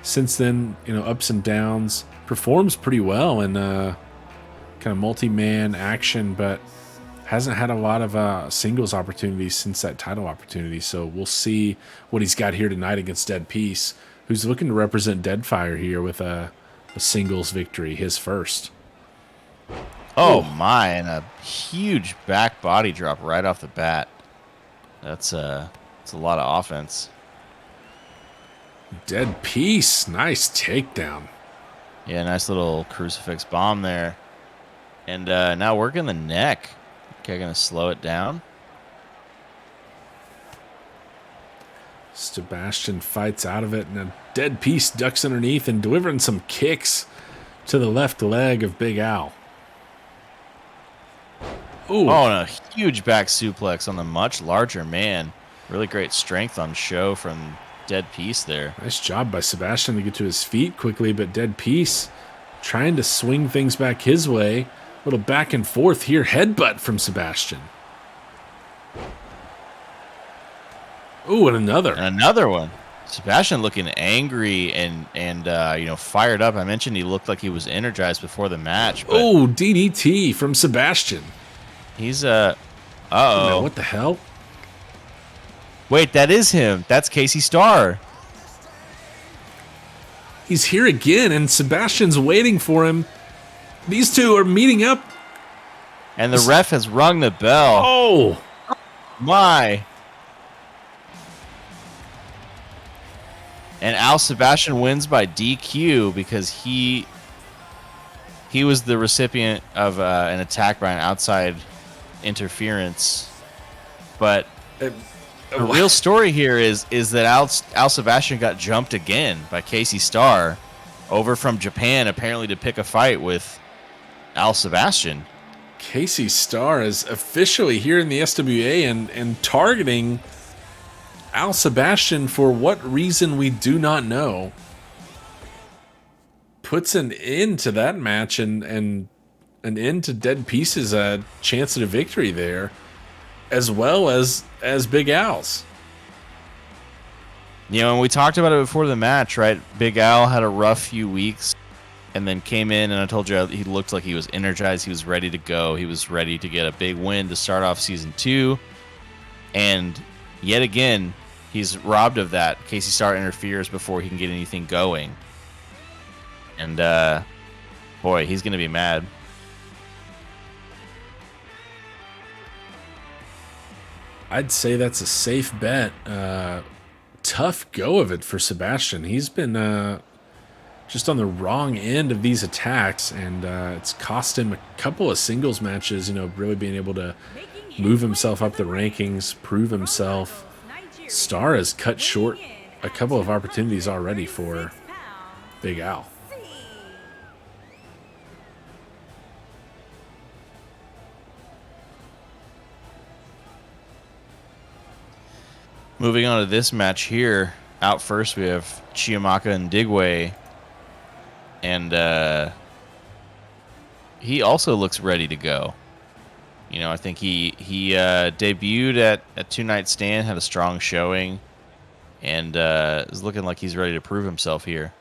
since then, ups and downs. Performs pretty well in kind of multi-man action, but hasn't had a lot of singles opportunities since that title opportunity. So we'll see what he's got here tonight against Dead Peace, who's looking to represent Deadfire here with a singles victory, his first. Oh my, and a huge back body drop right off the bat. That's a lot of offense. Dead Peace, nice takedown. Yeah, nice little crucifix bomb there. And now working the neck. Okay, gonna slow it down. Sebastian fights out of it, and a Dead Peace ducks underneath and delivering some kicks to the left leg of Big Al. Ooh. Oh, and a huge back suplex on the much larger man. Really great strength on show from Dead Piece there. Nice job by Sebastian to get to his feet quickly, but Dead Piece trying to swing things back his way. A little back and forth here. Headbutt from Sebastian. Ooh, and another. And another one. Sebastian looking angry and fired up. I mentioned he looked like he was energized before the match. Oh, DDT from Sebastian. He's Uh-oh. What the hell? Wait, that is him. That's Casey Starr. He's here again, and Sebastian's waiting for him. These two are meeting up. And the ref has rung the bell. Oh! My. And Al Sebastian wins by DQ because he was the recipient of an attack by an outside interference. But the real story here is that Al Sebastian got jumped again by Casey Starr over from Japan, apparently to pick a fight with Al Sebastian. Casey Starr is officially here in the SWA and targeting Al Sebastian for what reason we do not know. Puts an end to that match and an end to Dead Piece's chance at a victory there, as well as Big Al's. You know, and we talked about it before the match, right? Big Al had a rough few weeks and then came in, and I told you he looked like he was energized. He was ready to go. He was ready to get a big win to start off season 2. And yet again, he's robbed of that. Casey Starr interferes before he can get anything going. And, boy, he's going to be mad. I'd say that's a safe bet. Tough go of it for Sebastian. He's been just on the wrong end of these attacks, and it's cost him a couple of singles matches, really being able to move himself up the rankings, prove himself. Starr has cut short a couple of opportunities already for Big Al. Moving on to this match here, out first we have Chiamaka and Digway, and he also looks ready to go. I think he debuted at Two Night Stand, had a strong showing, and is looking like he's ready to prove himself here.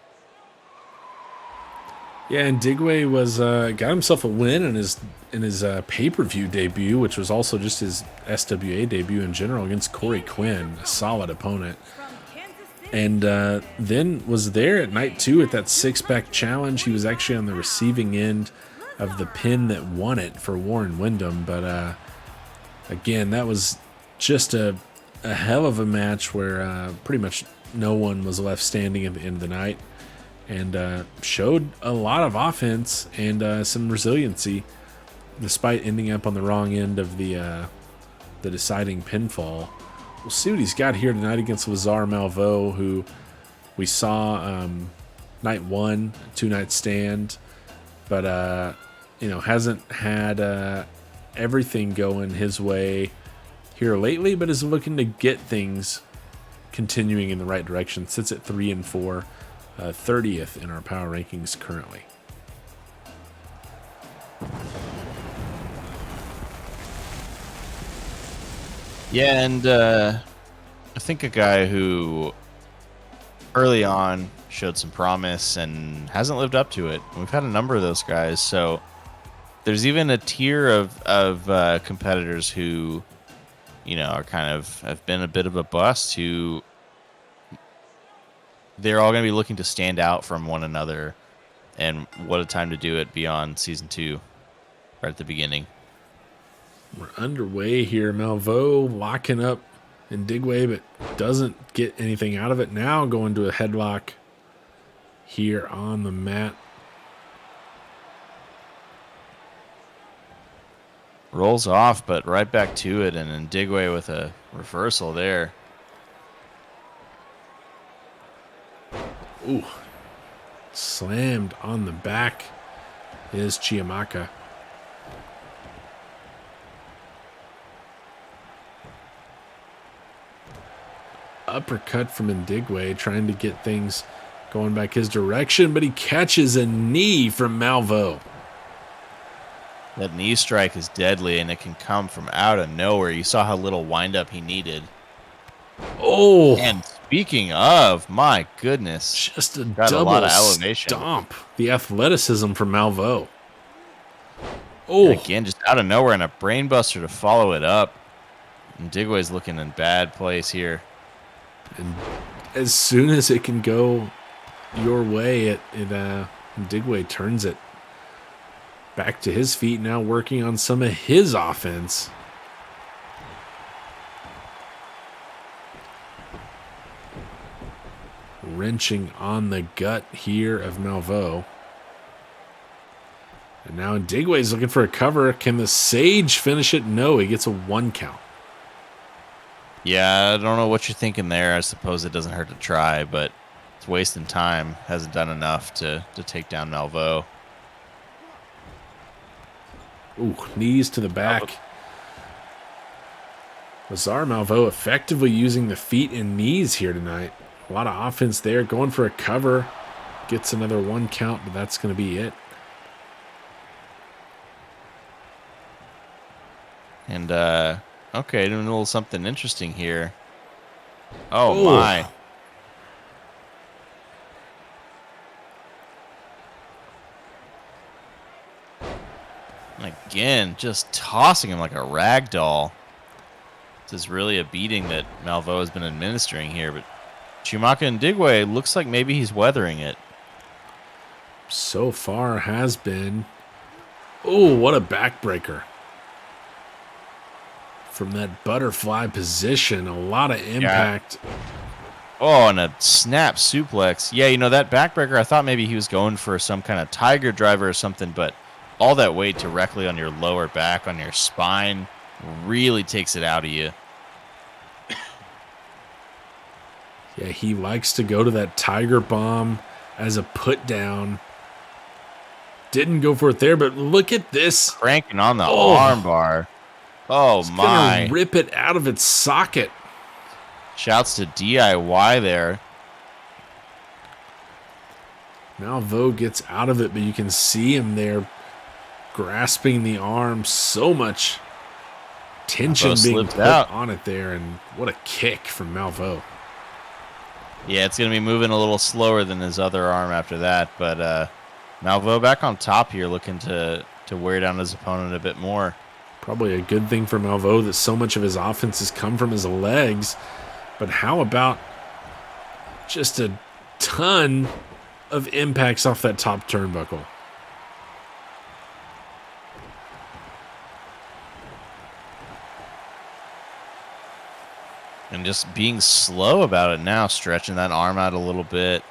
Yeah, and Digway got himself a win in his pay-per-view debut, which was also just his SWA debut in general against Corey Quinn, a solid opponent. And then was there at night 2 at that 6-pack challenge. He was actually on the receiving end of the pin that won it for Warren Windham. But again, that was just a hell of a match where pretty much no one was left standing at the end of the night. And showed a lot of offense and some resiliency, despite ending up on the wrong end of the deciding pinfall. We'll see what he's got here tonight against Lazar Malveaux, who we saw night 1, Two Night Stand, but hasn't had everything going his way here lately, but is looking to get things continuing in the right direction. Sits at 3-4. 30th in our power rankings currently. Yeah, and I think a guy who early on showed some promise and hasn't lived up to it. We've had a number of those guys, so there's even a tier of competitors who, are kind of have been a bit of a bust, who they're all going to be looking to stand out from one another, and what a time to do it beyond season 2, right at the beginning. We're underway here. Malveaux locking up in Digway, but doesn't get anything out of it. Now going to a headlock here on the mat. Rolls off, but right back to it, and then Digway with a reversal there. Ooh. Slammed on the back is Chiamaka. uppercut from Ndigwe, trying to get things going back his direction, but he catches a knee from Malvo. That knee strike is deadly, and it can come from out of nowhere. You saw how little windup he needed. Oh! And speaking of, my goodness. Just a got double a lot of elevation. stomp. The athleticism from Malvo. Oh! And again, just out of nowhere, and a brainbuster to follow it up. Ndigwe's looking in bad place here. And as soon as it can go your way, Ndigwe turns it back to his feet, now working on some of his offense. Wrenching on the gut here of Malvo. And now Ndigwe's looking for a cover. Can the Sage finish it? No, he gets a 1 count. Yeah, I don't know what you're thinking there. I suppose it doesn't hurt to try, but it's wasting time. Hasn't done enough to take down Malvo. Ooh, knees to the back. Lazar Malvo effectively using the feet and knees here tonight. A lot of offense there. Going for a cover. Gets another 1 count, but that's going to be it. And, okay, doing a little something interesting here. Oh, my. Again, just tossing him like a rag doll. This is really a beating that Malvo has been administering here, but Chimaka Ndigwe looks like maybe he's weathering it. So far has been. Oh, what a backbreaker. From that butterfly position, a lot of impact. Yeah. Oh, and a snap suplex. Yeah, you know, that backbreaker, I thought maybe he was going for some kind of tiger driver or something, but all that weight directly on your lower back, on your spine, really takes it out of you. Yeah, he likes to go to that tiger bomb as a put down. Didn't go for it there, but look at this. Cranking on the arm bar. Oh, it's my. Gonna rip it out of its socket. Shouts to DIY there. Malvo gets out of it, but you can see him there grasping the arm. So much tension being put on it there, and what a kick from Malvo. Yeah, it's going to be moving a little slower than his other arm after that, but Malvo back on top here, looking to wear down his opponent a bit more. Probably a good thing for Malvo that so much of his offense has come from his legs. But how about just a ton of impacts off that top turnbuckle? And just being slow about it now, stretching that arm out a little bit.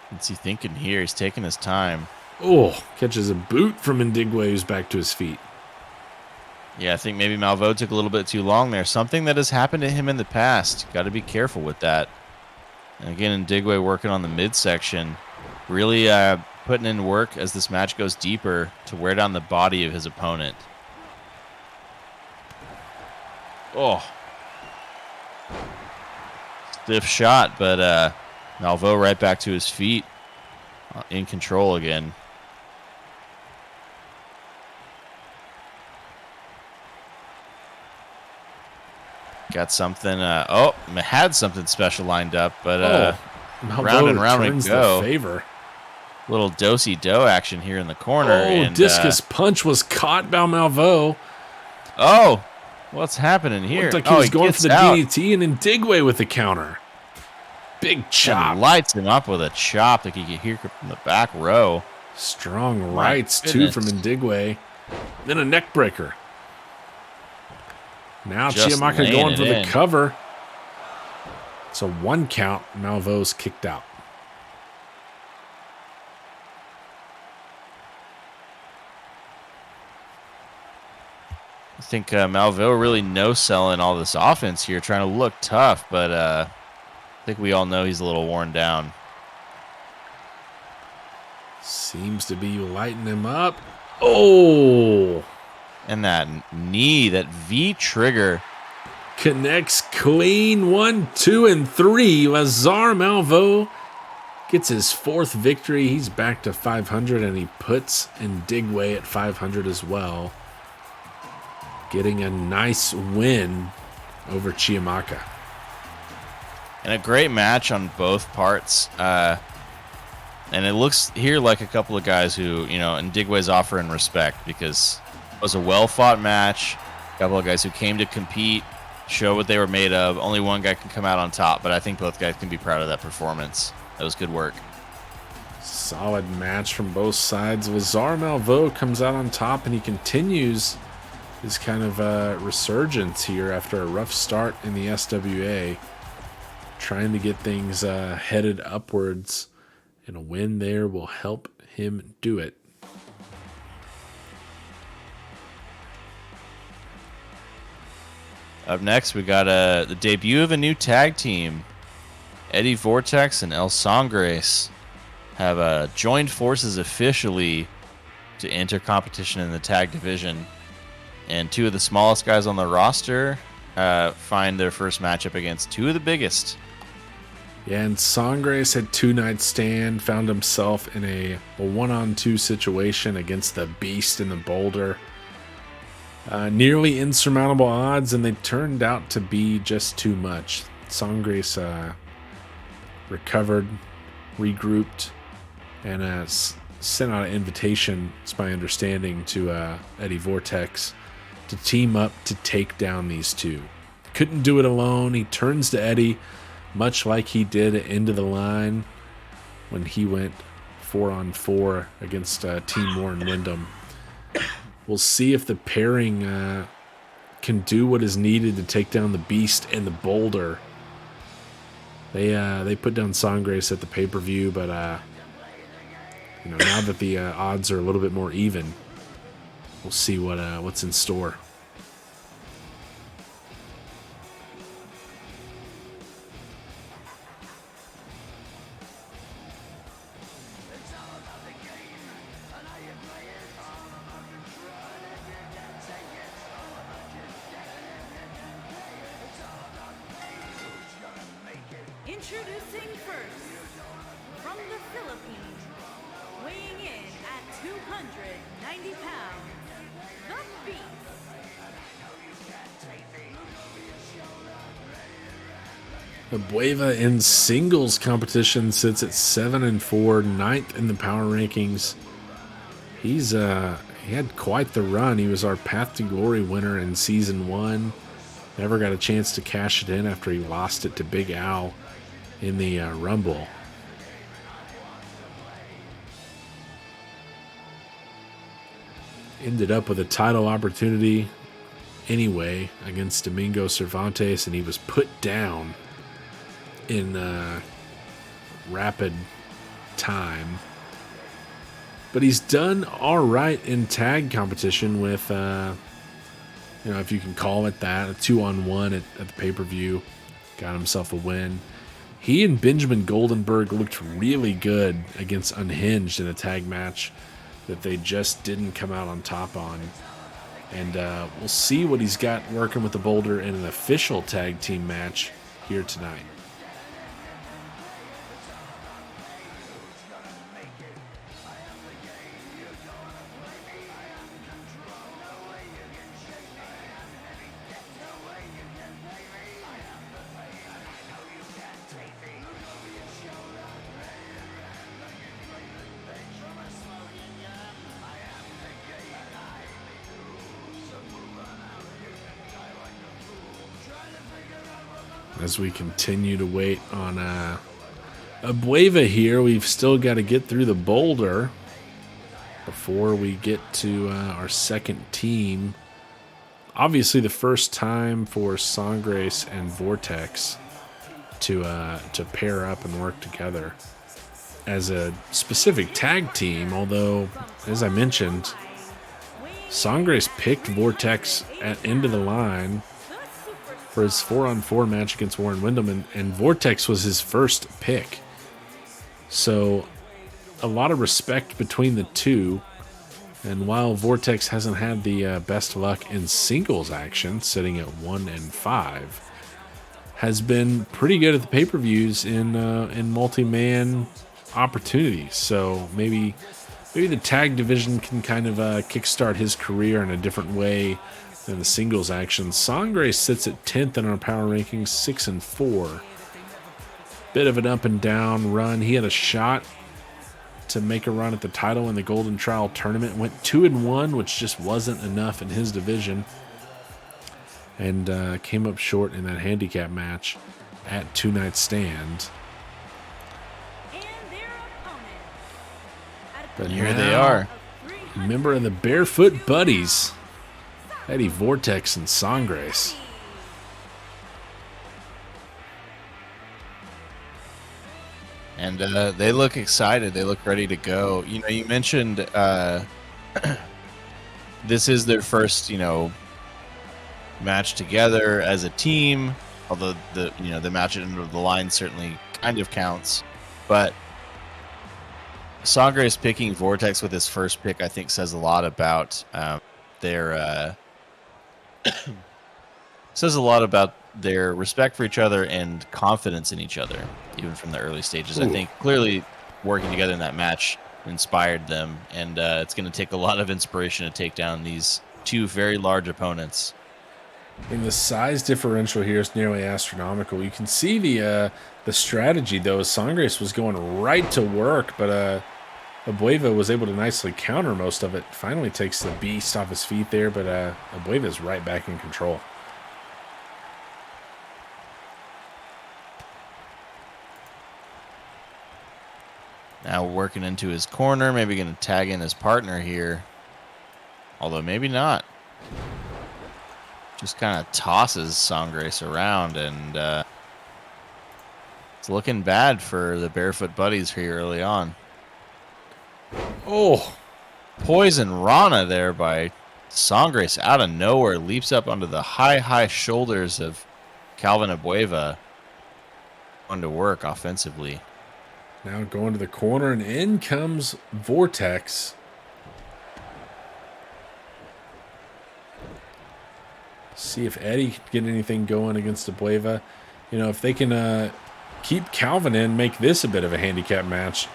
What's he thinking here? He's taking his time. Oh, catches a boot from Ndigwe, who's back to his feet. Yeah, I think maybe Malvo took a little bit too long there. Something that has happened to him in the past. Got to be careful with that. And again, Ndigwe working on the midsection. Really putting in work as this match goes deeper to wear down the body of his opponent. Oh. Stiff shot, but Malvo right back to his feet. In control again. Got something. Had something special lined up, but round and round we go. Favor. Little do-si-do action here in the corner. And discus punch was caught by Malvo. Oh, what's happening here? Looked like he was going for the DDT, and Ndigwe with the counter. Big chop. And lights him up with a chop that you could hear from the back row. Strong rights, too, from Ndigwe. Then a neck breaker. Now Chimaka going for the cover. It's a 1 count. Malvo's kicked out. I think Malvo really no-selling all this offense here, trying to look tough, but I think we all know he's a little worn down. Seems to be lighting him up. Oh! And that knee, that V trigger. connects clean. 1, 2, and 3. Lazar Malvo gets his fourth victory. He's back to 500, and he puts Indigwe at 500 as well, getting a nice win over Chiamaka. And a great match on both parts. And it looks here like a couple of guys who, Indigwe's offering respect, because it was a well-fought match. A couple of guys who came to compete, show what they were made of. Only one guy can come out on top, but I think both guys can be proud of that performance. That was good work. Solid match from both sides. Lazar Malvo comes out on top, and he continues his kind of resurgence here after a rough start in the SWA, trying to get things headed upwards, and a win there will help him do it. Up next, we got the debut of a new tag team. Eddie Vortex and El Sangres have joined forces officially to enter competition in the tag division. And two of the smallest guys on the roster find their first matchup against two of the biggest. Yeah, and Sangres had 2-night stand, found himself in a 1-on-2 situation against the Beast in the Boulder. Nearly insurmountable odds, and they turned out to be just too much. Sangres recovered, regrouped, and sent out an invitation, it's my understanding, to Eddie Vortex to team up to take down these two. Couldn't do it alone. He turns to Eddie, much like he did at End of the Line when he went 4-on-4 against Team Warren Wyndham. We'll see if the pairing can do what is needed to take down the Beast and the Boulder. They put down Sangres at the pay-per-view, but now that the odds are a little bit more even, we'll see what's in store. Introducing first, from the Philippines, weighing in at 290 pounds, the Beast. The Bueva in singles competition sits at 7-4, 9th in the power rankings. He had quite the run. He was our Path to Glory winner in season 1. Never got a chance to cash it in after he lost it to Big Al in the Rumble. Ended up with a title opportunity anyway against Domingo Cervantes, and he was put down in rapid time. But he's done all right in tag competition with, if you can call it that, a 2-on-1 at the pay-per-view. Got himself a win. He and Benjamin Goldenberg looked really good against Unhinged in a tag match that they just didn't come out on top on. And we'll see what he's got working with the Boulder in an official tag team match here tonight. As we continue to wait on a Bueva here, we've still got to get through the Boulder before we get to our second team. Obviously, the first time for Sangres and Vortex to pair up and work together as a specific tag team. Although, as I mentioned, Sangres picked Vortex at End of the Line for his 4-on-4 match against Warren Wyndham, and Vortex was his first pick. So a lot of respect between the two. And while Vortex hasn't had the best luck in singles action, sitting at 1-5, has been pretty good at the pay-per-views in multi-man opportunities. So maybe the tag division can kind of kickstart his career in a different way than the singles action. Sangre sits at 10th in our power rankings, 6-4. Bit of an up and down run. He had a shot to make a run at the title in the Golden Trial tournament. Went 2-1, which just wasn't enough in his division. And came up short in that handicap match at Two Night Stand. And their opponent. But Here now, they are. member of the Barefoot Buddies, Eddie Vortex and Sangres. And they look excited. They look ready to go. You know, you mentioned this is their first, match together as a team. Although the match at the end of the line certainly kind of counts. But Sangres picking Vortex with his first pick, I think, says a lot about their says a lot about their respect for each other and confidence in each other, even from the early stages. Ooh. I think clearly working together in that match inspired them, and it's going to take a lot of inspiration to take down these two very large opponents. And the size differential here is nearly astronomical. You can see the strategy, though, as Sangres was going right to work, but Abueva was able to nicely counter most of it. Finally takes the beast off his feet there, but Abueva's right back in control. Now working into his corner, maybe going to tag in his partner here. Although maybe not. Just kind of tosses Sangres around, and it's looking bad for the Barefoot Buddies here early on. Oh, Poison Rana there by Sangres out of nowhere. Leaps up onto the high shoulders of Calvin Abueva. On to work offensively. now going to the corner, and in comes Vortex. See if Eddie can get anything going against Abueva. If they can keep Calvin in, make this a bit of a handicap match.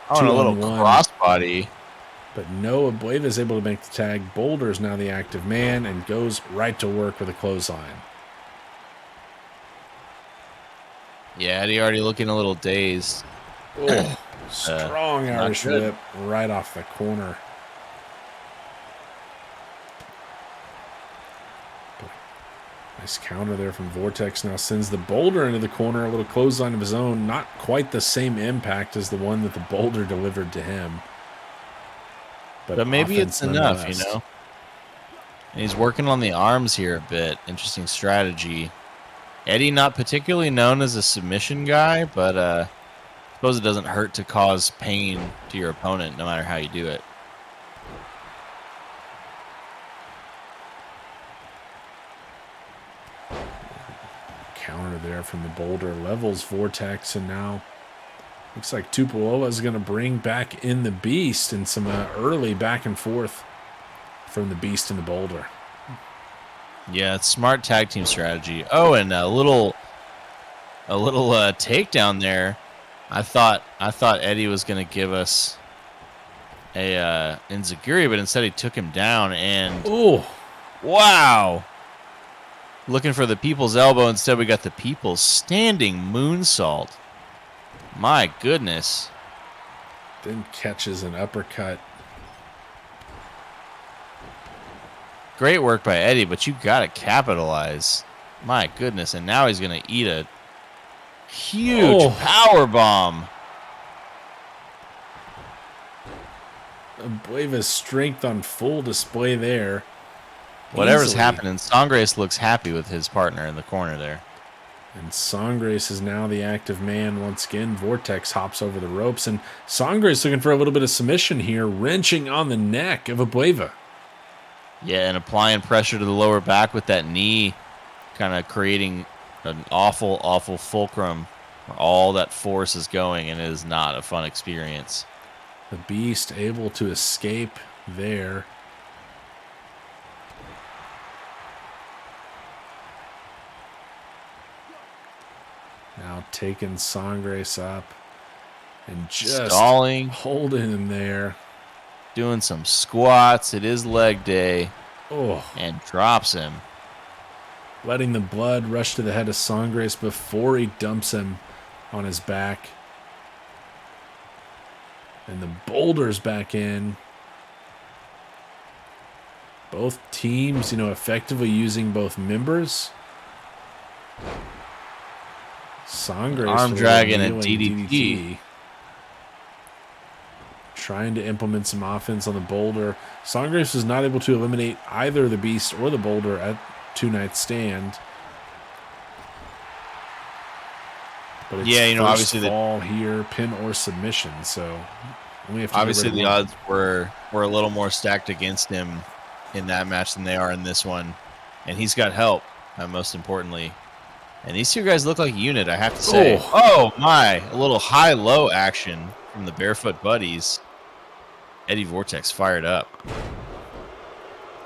Oh, and a little 2-on-1. crossbody. But no, Abueva is able to make the tag. Boulder is now the active man and goes right to work with a clothesline. Yeah, Eddie already looking a little dazed. Oh, strong not Irish good. whip right off the corner. Nice counter there from Vortex. Now sends the Boulder into the corner. A little clothesline of his own. Not quite the same impact as the one that the Boulder delivered to him. But maybe it's offense enough, nonetheless. And he's working on the arms here a bit. Interesting strategy. Eddie, not particularly known as a submission guy, but I suppose it doesn't hurt to cause pain to your opponent, no matter how you do it. Counter there from the Boulder. Levels Vortex, and now looks like Tupuola is going to bring back in the Beast and some early back and forth from the Beast and the Boulder. Yeah, it's smart tag team strategy. Oh, and a little takedown there. I thought Eddie was going to give us a enziguri, but instead he took him down. And Oh, wow, looking for the people's elbow. Instead, we got the people's standing moonsault. My goodness. then catches an uppercut. Great work by Eddie, but you got to capitalize. My goodness. And now he's going to eat a huge power bomb. Abueva's strength on full display there. Whatever's Easily. happening, Sangres looks happy with his partner in the corner there. And Sangres is now the active man once again. Vortex hops over the ropes, and Sangres looking for a little bit of submission here, wrenching on the neck of Abueva. Yeah, and applying pressure to the lower back with that knee, kind of creating an awful fulcrum where all that force is going, and it is not a fun experience. The Beast able to escape there. Now taking Sangres up and just Stalling. holding him there. Doing some squats. It is leg day. Oh, And drops him. letting the blood rush to the head of Sangres before he dumps him on his back. And the boulder's back in. Both teams, effectively using both members. Sangres Arm with a dragon and kneeling DDT. Trying to implement some offense on the boulder. Sangres was not able to eliminate either the beast or the boulder at two-night stand. But it's first obviously fall here, pin or submission. So we have to obviously get the rid of one. odds were a little more stacked against him in that match than they are in this one, and he's got help. Most importantly, and these two guys look like a unit. I have to say. Oh my! A little high-low action from the Barefoot Buddies. Eddie Vortex fired up.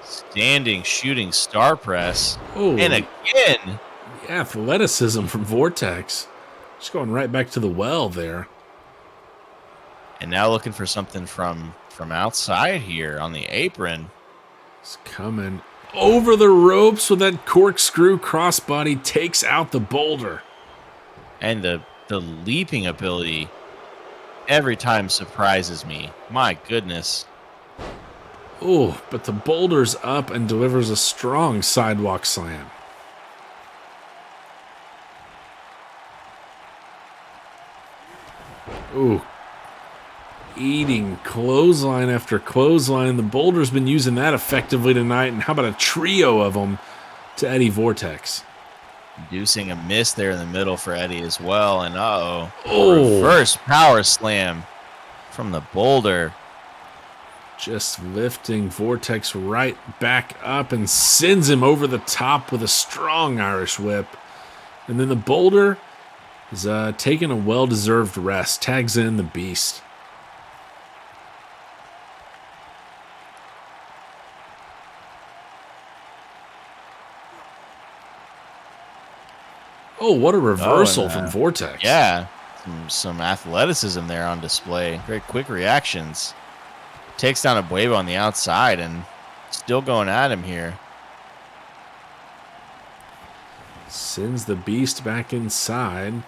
Standing, shooting star press. Oh, And again. yeah, athleticism from Vortex. Just going right back to the well there. And now looking for something from outside here on the apron. It's coming over the ropes with that corkscrew crossbody. Takes out the boulder. And the leaping ability every time surprises me. My goodness. Oh, but the boulder's up and delivers a strong sidewalk slam. Ooh. Eating clothesline after clothesline. The boulder's been using that effectively tonight. And how about a trio of them to Eddie Vortex? Inducing a miss there in the middle for Eddie as well. And Oh. reverse power slam from the boulder. Just lifting Vortex right back up and sends him over the top with a strong Irish whip. And then the boulder is taking a well-deserved rest. Tags in the beast. Oh, what a reversal from Vortex. Yeah, some athleticism there on display. Very quick reactions. Takes down a Buevo on the outside and still going at him here. Sends the beast back inside.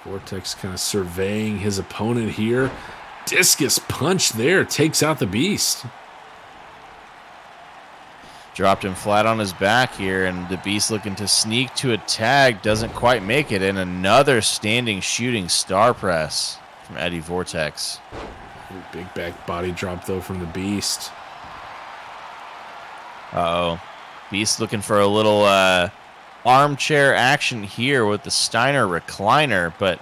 Vortex kind of surveying his opponent here. Discus punch there. Takes out the beast. Dropped him flat on his back here, and the beast looking to sneak to a tag. Doesn't quite make it. And another standing shooting star press from Eddie Vortex. Big back body drop, though, from the beast. Uh-oh. Beast looking for a little armchair action here with the Steiner recliner, but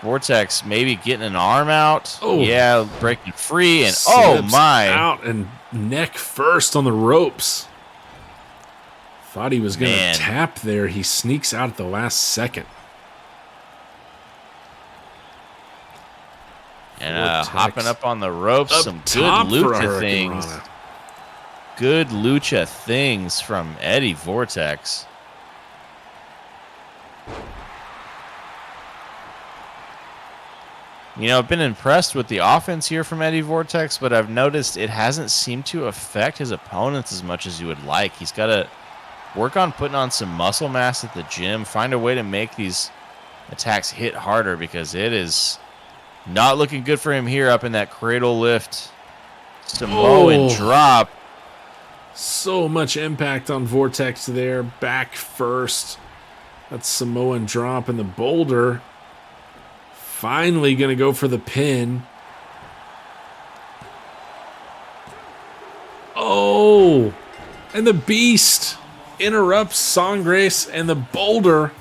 Vortex maybe getting an arm out. Oh. Yeah, breaking free, and Slips my. out and neck first on the ropes. Thought he was going to tap there. He sneaks out at the last second. And hopping up on the ropes, Up some good top for a lucha Hurricane things. Rana. Good lucha things from Eddie Vortex. You know, I've been impressed with the offense here from Eddie Vortex, but I've noticed it hasn't seemed to affect his opponents as much as you would like. He's got to work on putting on some muscle mass at the gym, find a way to make these attacks hit harder, because it is not looking good for him here up in that cradle lift. Samoan drop. So much impact on Vortex there. Back first. That's Samoan drop, and the boulder finally going to go for the pin. Oh, and the beast interrupts Sangres and the boulder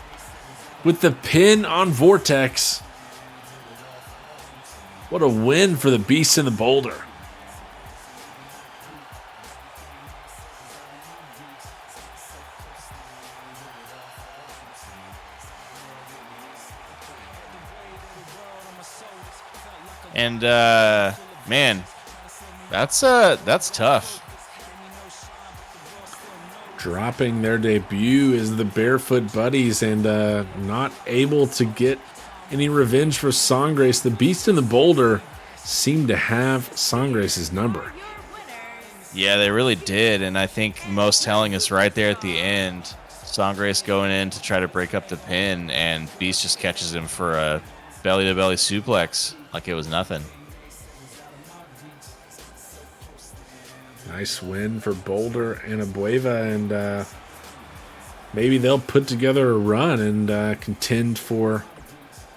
with the pin on Vortex. What a win for the beast and the boulder. And man, that's tough. Dropping their debut is the Barefoot Buddies, and not able to get any revenge for Songgrace. The Beast in the Boulder seemed to have Songgrace's number. Yeah, they really did, and I think most telling is right there at the end. Songgrace going in to try to break up the pin, and Beast just catches him for a belly-to-belly suplex like it was nothing. Nice win for Boulder and Abueva, and maybe they'll put together a run and contend for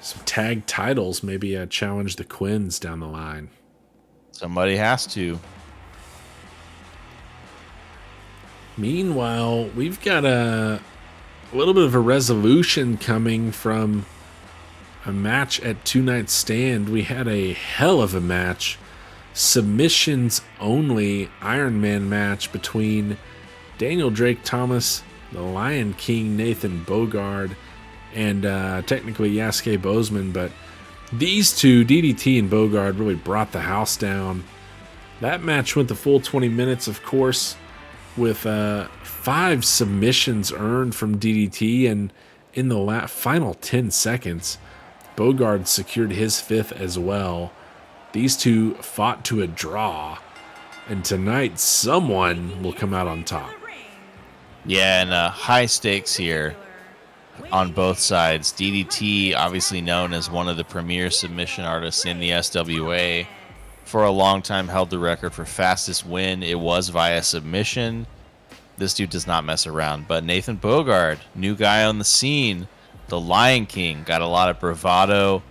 some tag titles, maybe challenge the Quins down the line. Somebody has to. Meanwhile, we've got a little bit of a resolution coming from a match at Two Night Stand. We had a hell of a match. Submissions only Iron Man match between Daniel Drake Thomas, the Lion King Nathan Bogard, and technically Yasuke Bozeman, but these two, DDT and Bogard, really brought the house down. That match went the full 20 minutes, of course, with 5 submissions earned from DDT, and in the final 10 seconds, Bogard secured his 5th as well. These two fought to a draw, and tonight someone will come out on top. Yeah, and high stakes here on both sides. DDT, obviously known as one of the premier submission artists in the SWA, for a long time held the record for fastest win. It was via submission. This dude does not mess around. But Nathan Bogard, new guy on the scene, the Lion King, got a lot of bravado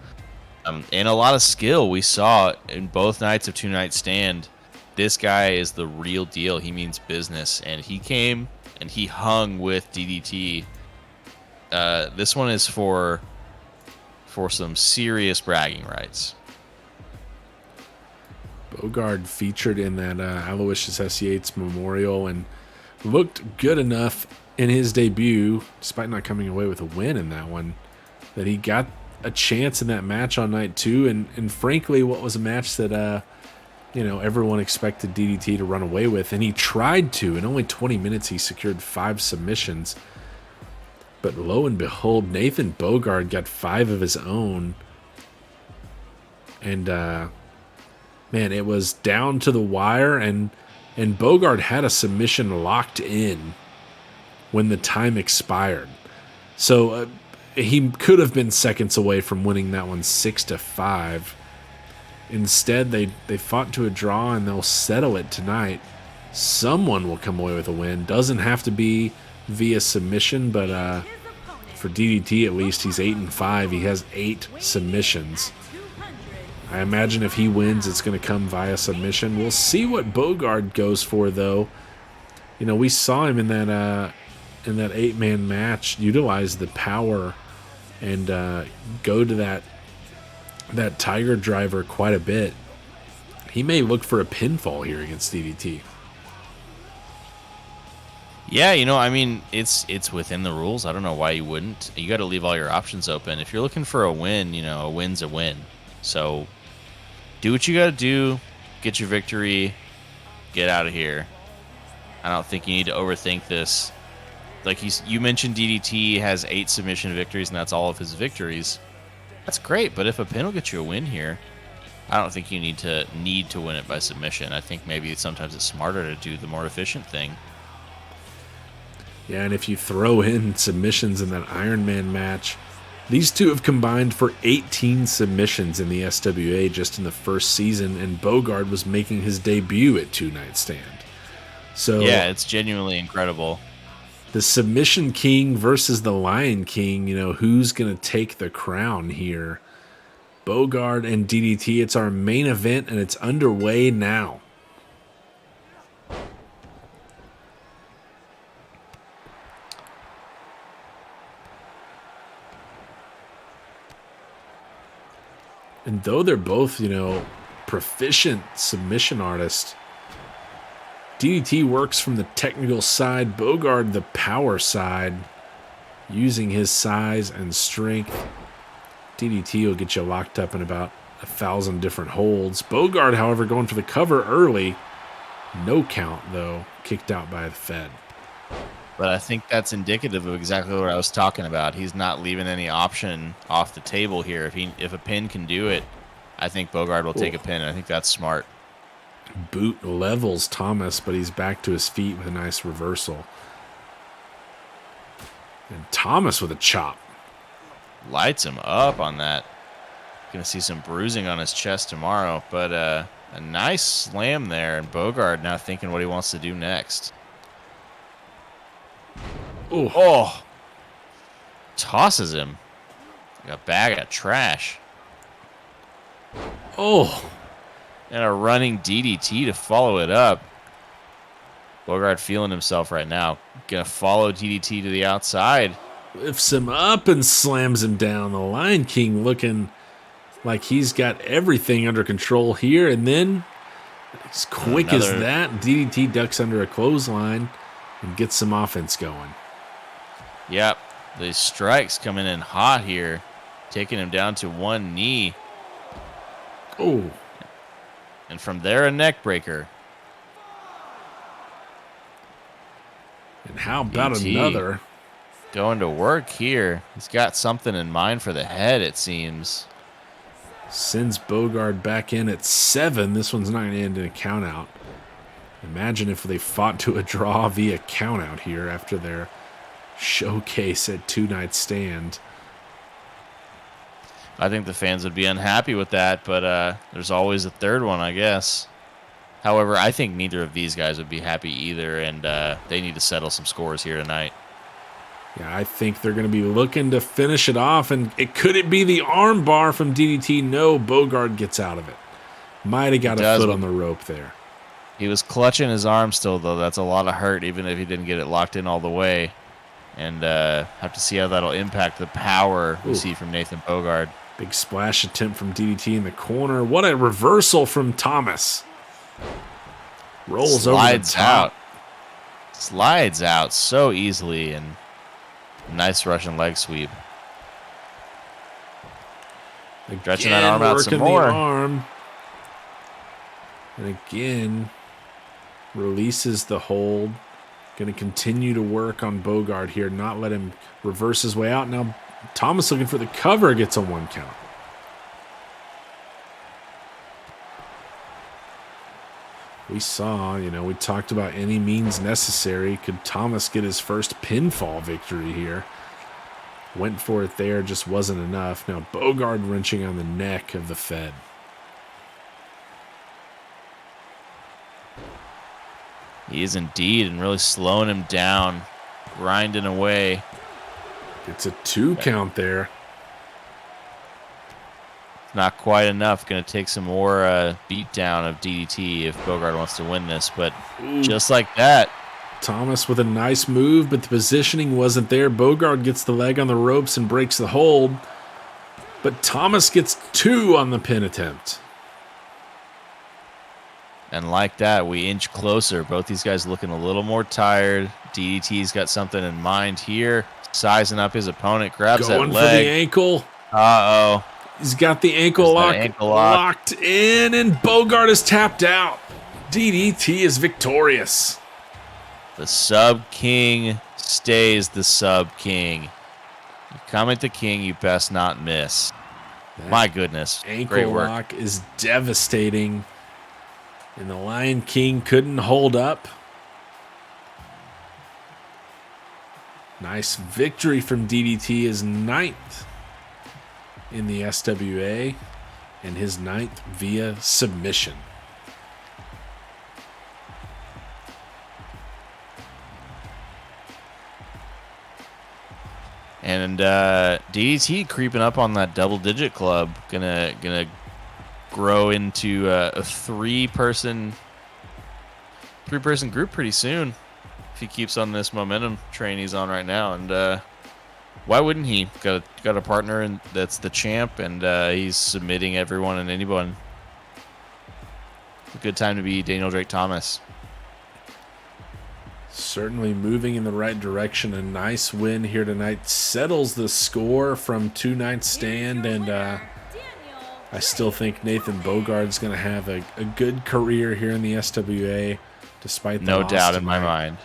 and a lot of skill. We saw in both nights of Two Night Stand. This guy is the real deal. He means business, and he came and he hung with DDT. This one is for some serious bragging rights. Bogard featured in that Aloysius S. Yates Memorial and looked good enough in his debut, despite not coming away with a win in that one, that he got a chance in that match on night 2. And frankly, what was a match that everyone expected DDT to run away with, and he tried to. In only 20 minutes, he secured 5 submissions. But lo and behold, Nathan Bogard got 5 of his own. And, man, it was down to the wire, and Bogard had a submission locked in when the time expired. So he could have been seconds away from winning that one 6-5. Instead, they fought to a draw, and they'll settle it tonight. Someone will come away with a win. Doesn't have to be via submission, but for DDT at least, he's 8-5. He has 8 submissions. I imagine if he wins, it's going to come via submission. We'll see what Bogard goes for, though. We saw him in that 8-man match utilize the power and go to that Tiger Driver quite a bit. He may look for a pinfall here against DDT. Yeah, it's within the rules. I don't know why you wouldn't. You got to leave all your options open. If you're looking for a win, a win's a win. So do what you got to do, get your victory, get out of here. I don't think you need to overthink this. Like you mentioned, DDT has 8 submission victories, and that's all of his victories. That's great, but if a pin will get you a win here, I don't think you need to win it by submission. I think maybe sometimes it's smarter to do the more efficient thing. Yeah, and if you throw in submissions in that Iron Man match, these two have combined for 18 submissions in the SWA just in the first season, and Bogard was making his debut at Two Night Stand. So yeah, it's genuinely incredible. The Submission King versus the Lion King, who's going to take the crown here? Bogard and DDT, it's our main event, and it's underway now. And though they're both, proficient submission artists, DDT works from the technical side, Bogard the power side, using his size and strength. DDT will get you locked up in about 1,000 different holds. Bogard, however, going for the cover early. No count, though. Kicked out by the Fed. But I think that's indicative of exactly what I was talking about. He's not leaving any option off the table here. If a pin can do it, I think Bogard will take a pin. I think that's smart. Boot levels Thomas, but he's back to his feet with a nice reversal. And Thomas with a chop. Lights him up on that. Gonna see some bruising on his chest tomorrow, but a nice slam there, and Bogard now thinking what he wants to do next. Ooh. Oh, tosses him like a bag of trash. Oh, And a running DDT to follow it up. Bogard feeling himself right now. Gonna follow DDT to the outside. lifts him up and slams him down. The Lion King looking like he's got everything under control here. And then, as quick as that, DDT ducks under a clothesline and gets some offense going. Yep, the strikes coming in hot here, taking him down to one knee. Oh. And from there, a neck breaker. And how about DT another? Going to work here. He's got something in mind for the head, it seems. Sends Bogard back in at 7. This one's not going to end in a count out. Imagine if they fought to a draw via count out here after their showcase at 2 Night Stand. I think the fans would be unhappy with that, but there's always a third one, I guess. However, I think neither of these guys would be happy either, and they need to settle some scores here tonight. Yeah, I think they're going to be looking to finish it off, and could it be the arm bar from DDT? No, Bogard gets out of it. Might have got a foot on the rope there. He was clutching his arm still, though. That's a lot of hurt, even if he didn't get it locked in all the way. And have to see how that'll impact the power we see from Nathan Bogard. Big splash attempt from DDT in the corner. What a reversal from Thomas. Rolls over the top. Slides out so easily, and nice Russian leg sweep. Stretching that arm out some more. Arm. And again, releases the hold. Going to continue to work on Bogard here, not let him reverse his way out. Now Thomas looking for the cover, gets a 1 count. We saw, we talked about any means necessary. Could Thomas get his first pinfall victory here? Went for it there, just wasn't enough. Now Bogard wrenching on the neck of the Fed. He is indeed, and really slowing him down, grinding away. It's a 2 count there. Not quite enough. Going to take some more beatdown of DDT if Bogard wants to win this, but just like that. Thomas with a nice move, but the positioning wasn't there. Bogard gets the leg on the ropes and breaks the hold, but Thomas gets 2 on the pin attempt. And like that, we inch closer. Both these guys looking a little more tired. DDT's got something in mind here. Sizing up his opponent, grabs Going that leg. for the ankle. Uh-oh. He's got the ankle locked in, and Bogard is tapped out. DDT is victorious. The Sub King stays the Sub King. You come at the King, you best not miss. My goodness. Ankle Great work. lock is devastating. And the Lion King couldn't hold up. Nice victory from DDT, his 9th in the SWA, and his 9th via submission. And DDT creeping up on that double-digit club. Gonna grow into a three-person group pretty soon if he keeps on this momentum train he's on right now. And why wouldn't he? Got a partner, and that's the champ, and he's submitting everyone and anyone. A good time to be Daniel Drake Thomas. Certainly moving in the right direction. A nice win here tonight. Settles the score from 2 Night Stand, and I still think Nathan Bogart's going to have a good career here in the SWA, despite the No loss doubt in my tonight. mind.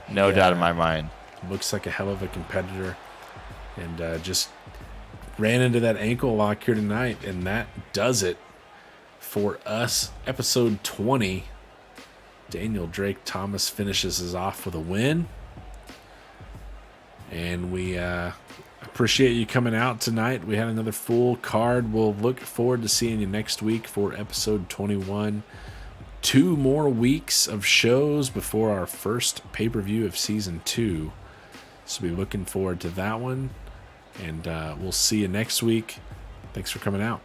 No doubt in my mind. Looks like a hell of a competitor, and just ran into that ankle lock here tonight, and that does it for us. Episode 20. Daniel Drake Thomas finishes us off with a win, and we appreciate you coming out tonight. We had another full card. We'll look forward to seeing you next week for episode 21. 2 more weeks of shows before our first pay-per-view of season 2. So be looking forward to that one. And we'll see you next week. Thanks for coming out.